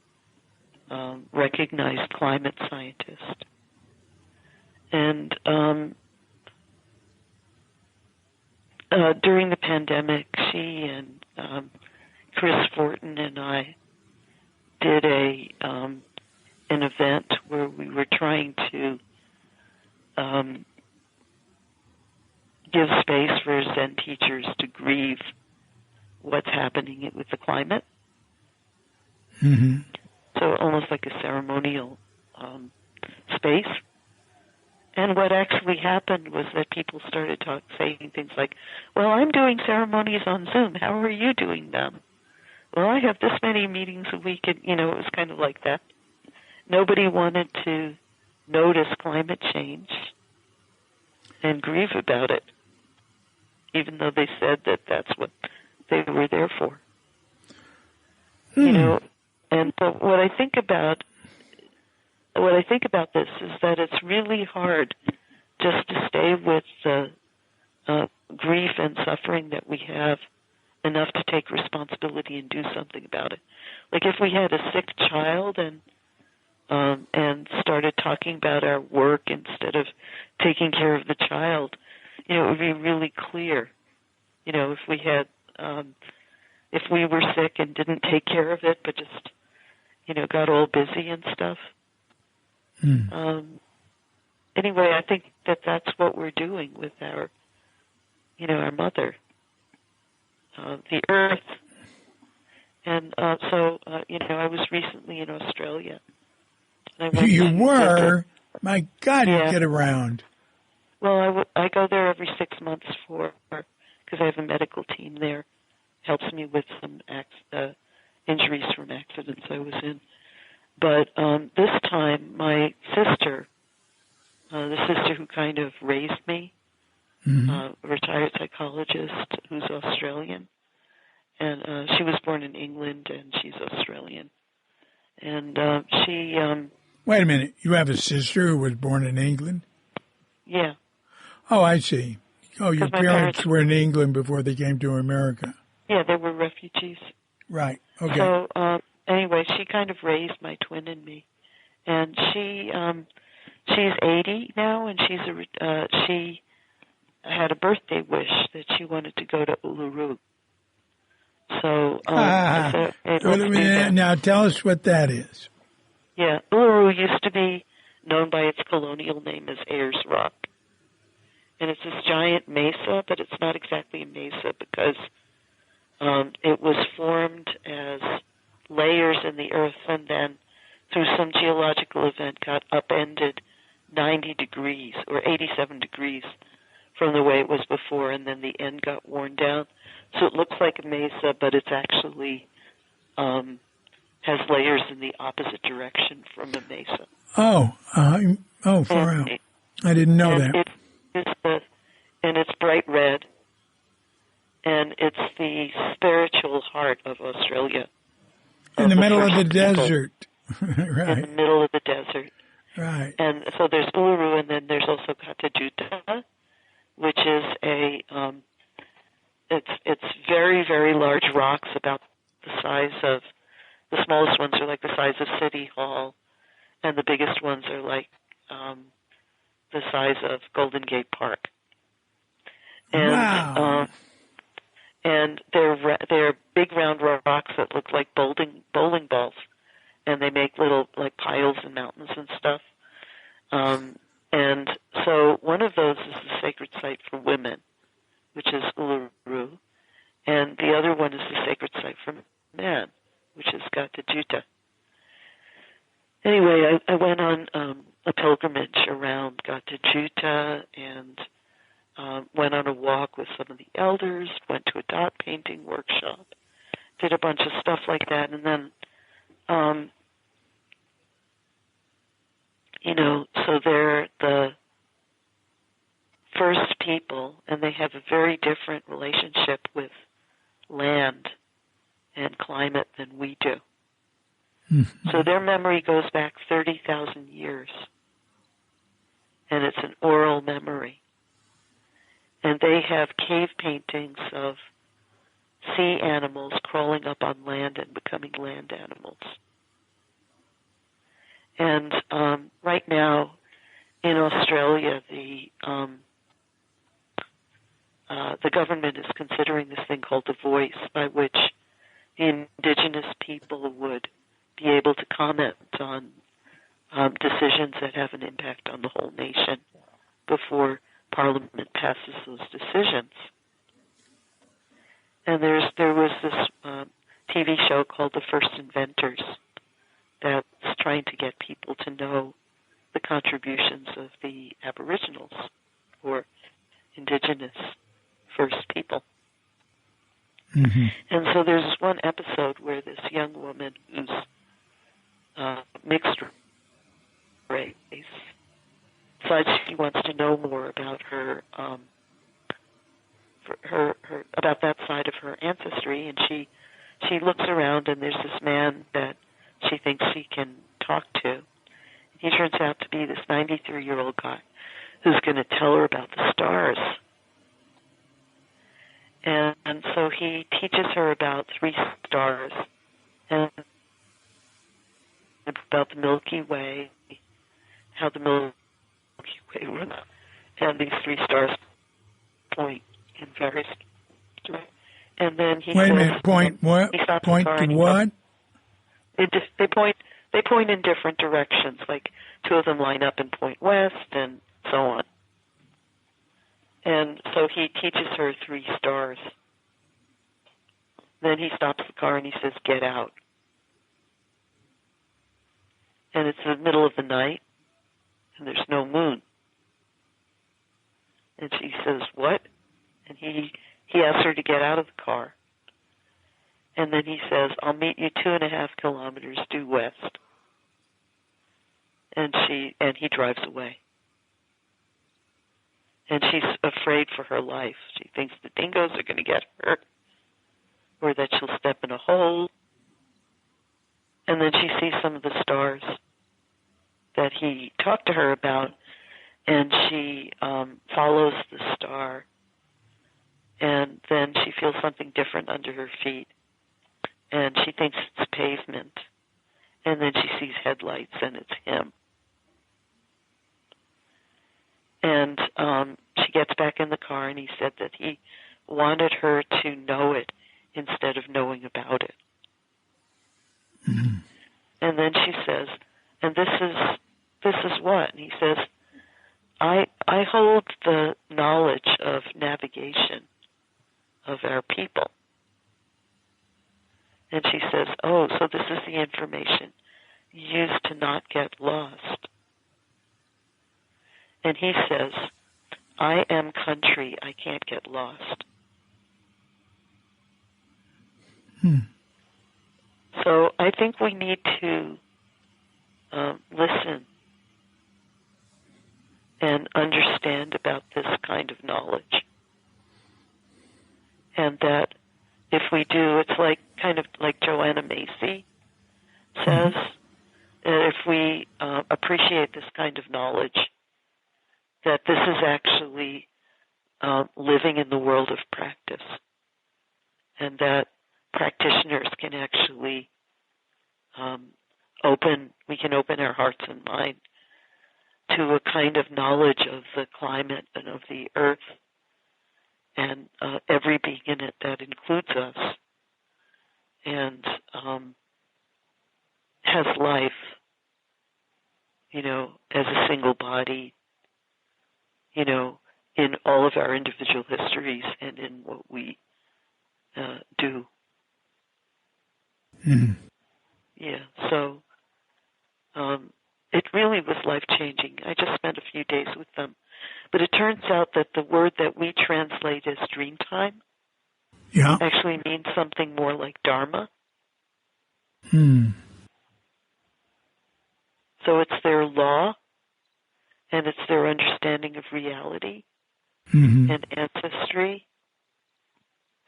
recognized climate scientist. And during the pandemic, she and Chris Fortin and I did an event where we were trying to give space for Zen teachers to grieve what's happening with the climate. Mm-hmm. So almost like a ceremonial space. And what actually happened was that people started saying things like, well, I'm doing ceremonies on Zoom. How are you doing them? Well, I have this many meetings a week. And, it was kind of like that. Nobody wanted to notice climate change and grieve about it, even though they said that that's what they were there for. And but what I think about this is that it's really hard just to stay with the grief and suffering that we have enough to take responsibility and do something about it. Like if we had a sick child and started talking about our work instead of taking care of the child, it would be really clear. If we had, if we were sick and didn't take care of it, but just, got all busy and stuff. Anyway, I think that that's what we're doing with our, our mother, the earth. And so, I was recently in Australia. You were? My God, Yeah. you get around. Well, I go there every 6 months because I have a medical team there. Helps me with some injuries from accidents I was in. But this time, my sister, the sister who kind of raised me, a retired psychologist who's Australian, and she was born in England and she's Australian. And she... Wait a minute. You have a sister who was born in England? Yeah. Oh, I see. Oh, your 'Cause my parents were in England before they came to America. Yeah, they were refugees. Right. Okay. So anyway, she kind of raised my twin and me, and she's 80 now, and she had a birthday wish that she wanted to go to Uluru. So I said, hey, let's do that. Now tell us what that is. Yeah, Uluru used to be known by its colonial name as Ayers Rock. And it's this giant mesa, but it's not exactly a mesa because it was formed as layers in the earth and then through some geological event got upended 90 degrees or 87 degrees from the way it was before, and then the end got worn down. So it looks like a mesa, but it's actually has layers in the opposite direction from a mesa. Far out. I didn't know that. And it's bright red, and it's the spiritual heart of Australia. In the middle of the desert. In Right. the middle of the desert. Right. And so there's Uluru, and then there's also Katajuta, which is it's very, very large rocks about the size of, the smallest ones are like the size of City Hall, and the biggest ones are like the size of Golden Gate Park. And, wow. And they're big round rocks that look like bowling balls, and they make little like piles and mountains and stuff. And so one of those is the sacred site for women, which is Uluru, and the other one is the sacred site for men, which is Katajuta. Anyway, I went on a pilgrimage around Katajuta and went on a walk with some of the elders, went to a dot painting workshop, did a bunch of stuff like that, and then, so they're the first people, and they have a very different relationship with land and climate than we do. Mm-hmm. So their memory goes back 30,000 years, and it's an oral memory. And they have cave paintings of sea animals crawling up on land and becoming land animals. And right now in Australia, the government is considering this thing called the voice, by which the indigenous people would be able to comment on decisions that have an impact on the whole nation before Parliament passes those decisions. And there was this TV show called The First Inventors that's trying to get people to know the contributions of the aboriginals or indigenous first people. Mm-hmm. And so there's one episode where this young woman who's mixed race decides she wants to know more about her about that side of her ancestry, and she looks around, and there's this man that she thinks she can talk to. He turns out to be this 93-year-old guy who's going to tell her about the stars. And so he teaches her about 3 stars and about the Milky Way, how the Milky Way runs, and these 3 stars point in various directions. And then he Wait a says, minute, point what? Point to what? They point in different directions, like 2 of them line up and point west and so on. And so he teaches her 3 stars. Then he stops the car and he says, "Get out." And it's the middle of the night, and there's no moon. And she says, "What?" And he asks her to get out of the car. And then he says, "I'll meet you 2.5 kilometers due west." And he drives away. And she's afraid for her life. She thinks the dingoes are going to get her, or that she'll step in a hole. And then she sees some of the stars that he talked to her about, and she follows the star, and then she feels something different under her feet, and she thinks it's pavement, and then she sees headlights, and it's him. And she gets back in the car, and he said that he wanted her to know it instead of knowing about it. Mm-hmm. And then she says, and this is what? And he says, I hold the knowledge of navigation of our people. And she says, oh, so this is the information used to not get lost. And he says, I am country, I can't get lost. So I think we need to listen and understand about this kind of knowledge. And that if we do, it's like kind of like Joanna Macy says, that if we appreciate this kind of knowledge, that this is actually living in the world of practice, and that practitioners can actually we can open our hearts and mind to a kind of knowledge of the climate and of the earth and every being in it that includes us and has life, as a single body, in all of our individual histories and in what we do. Mm-hmm. Yeah, so it really was life-changing. I just spent a few days with them. But it turns out that the word that we translate as dream time actually means something more like dharma. So it's their law, and it's their understanding of reality and ancestry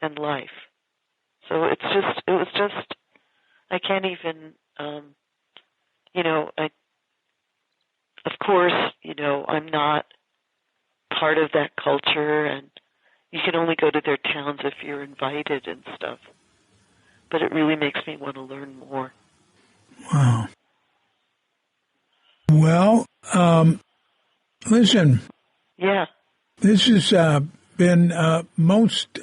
and life. So it was just, I can't even, of course, I'm not part of that culture, and you can only go to their towns if you're invited and stuff. But it really makes me want to learn more. Wow. Well, listen. Yeah. This has been most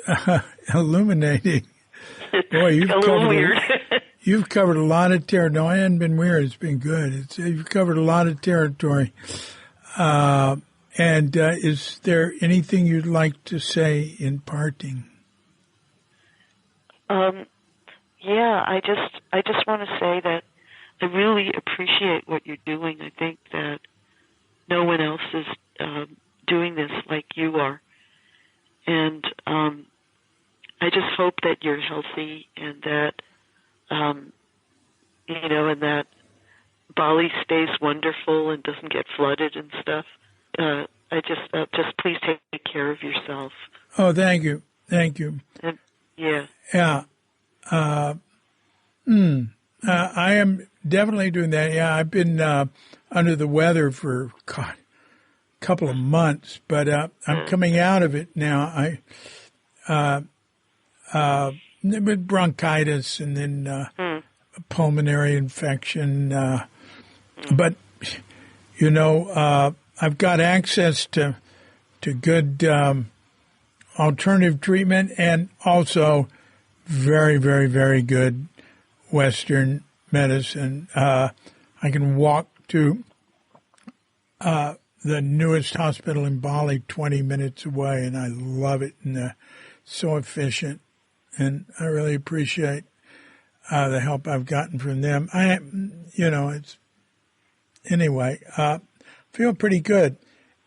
illuminating. Boy, you've covered a lot of territory. No, I hadn't been weird. It's been good. You've covered a lot of territory. And is there anything you'd like to say in parting? Yeah, I just want to say that I really appreciate what you're doing. I think that no one else is doing this like you are. And I just hope that you're healthy and that, and that Bali stays wonderful and doesn't get flooded and stuff. I just please take care of yourself. Oh, thank you. Thank you. And, yeah. Yeah. I am definitely doing that. Yeah, I've been under the weather for a couple of months, but I'm coming out of it now. With bronchitis and then pulmonary infection. But, I've got access to good alternative treatment and also very, very, very good Western medicine. I can walk to the newest hospital in Bali 20 minutes away, and I love it, and so efficient. And I really appreciate the help I've gotten from them. Feel pretty good.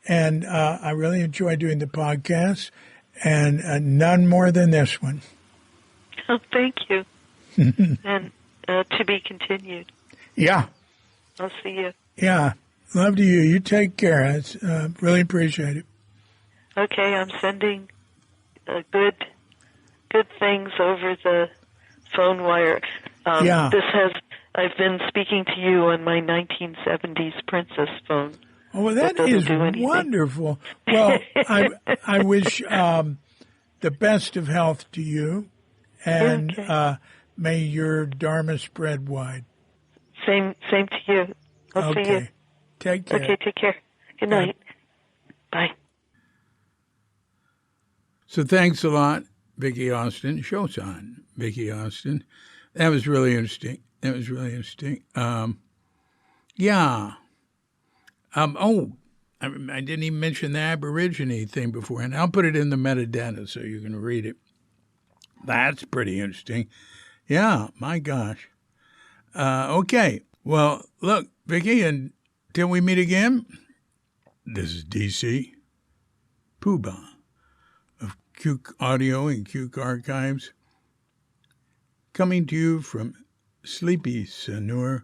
And I really enjoy doing the podcast, and none more than this one. Oh, thank you. And to be continued. Yeah. I'll see you. Yeah. Love to you. You take care. I really appreciate it. Okay, I'm sending good things over the phone wire. Yeah. I've been speaking to you on my 1970s Princess phone. Oh, well, that is wonderful. Well, I wish the best of health to you, and may your Dharma spread wide. Same to you. I'll see you. Take care. Okay, take care. Good night. Bye. So thanks a lot, Vicki Austin, Shosan Vicki Austin. That was really interesting. I didn't even mention the Aborigine thing before, and I'll put it in the metadata so you can read it. That's pretty interesting. Yeah, my gosh. Okay. Well, look, Vicki, until we meet again, this is DC Poobah of Cuke Audio and Cuke Archives, coming to you from Sleepy Sanur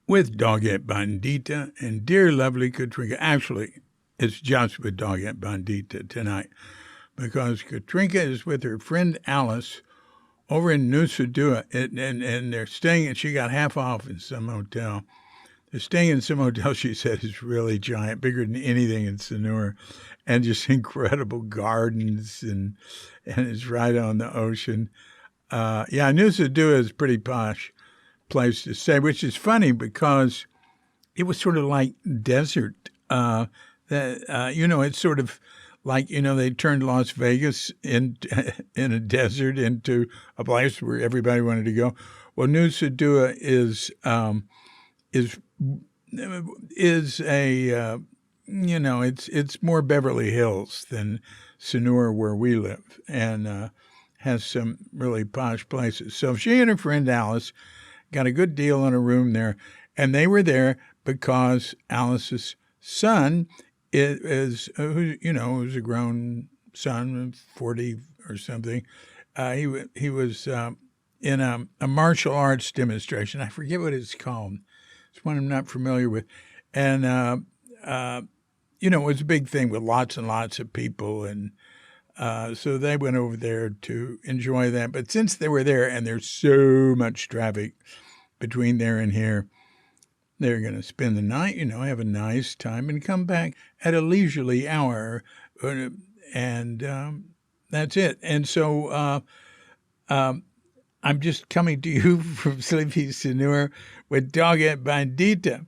with Doggett Bandita and dear lovely Katrinka. Actually, it's just with Doggett Bandita tonight because Katrinka is with her friend Alice over in Nusa Dua, and they're staying, and she got half off in some hotel. They're staying in some hotel, she said, is really giant, bigger than anything in Sanur, and just incredible gardens, and it's right on the ocean. Nusa Dua is a pretty posh place to stay, which is funny because it was sort of like desert. It's sort of like, they turned Las Vegas in a desert into a place where everybody wanted to go. Well, Nusa Dua is a it's more Beverly Hills than Sanur where we live, and has some really posh places. So she and her friend Alice got a good deal on a room there, and they were there because Alice's son who's a grown son, 40 or something. He was in a martial arts demonstration. I forget what it's called. It's one I'm not familiar with. And, it was a big thing with lots and lots of people. And so they went over there to enjoy that. But since they were there and there's so much traffic between there and here, they're going to spend the night, have a nice time and come back at a leisurely hour. And that's it. And so I'm just coming to you from Sleepy Sanur with Doggett Bandita.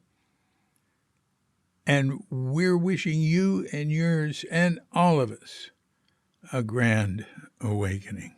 And we're wishing you and yours and all of us a grand awakening.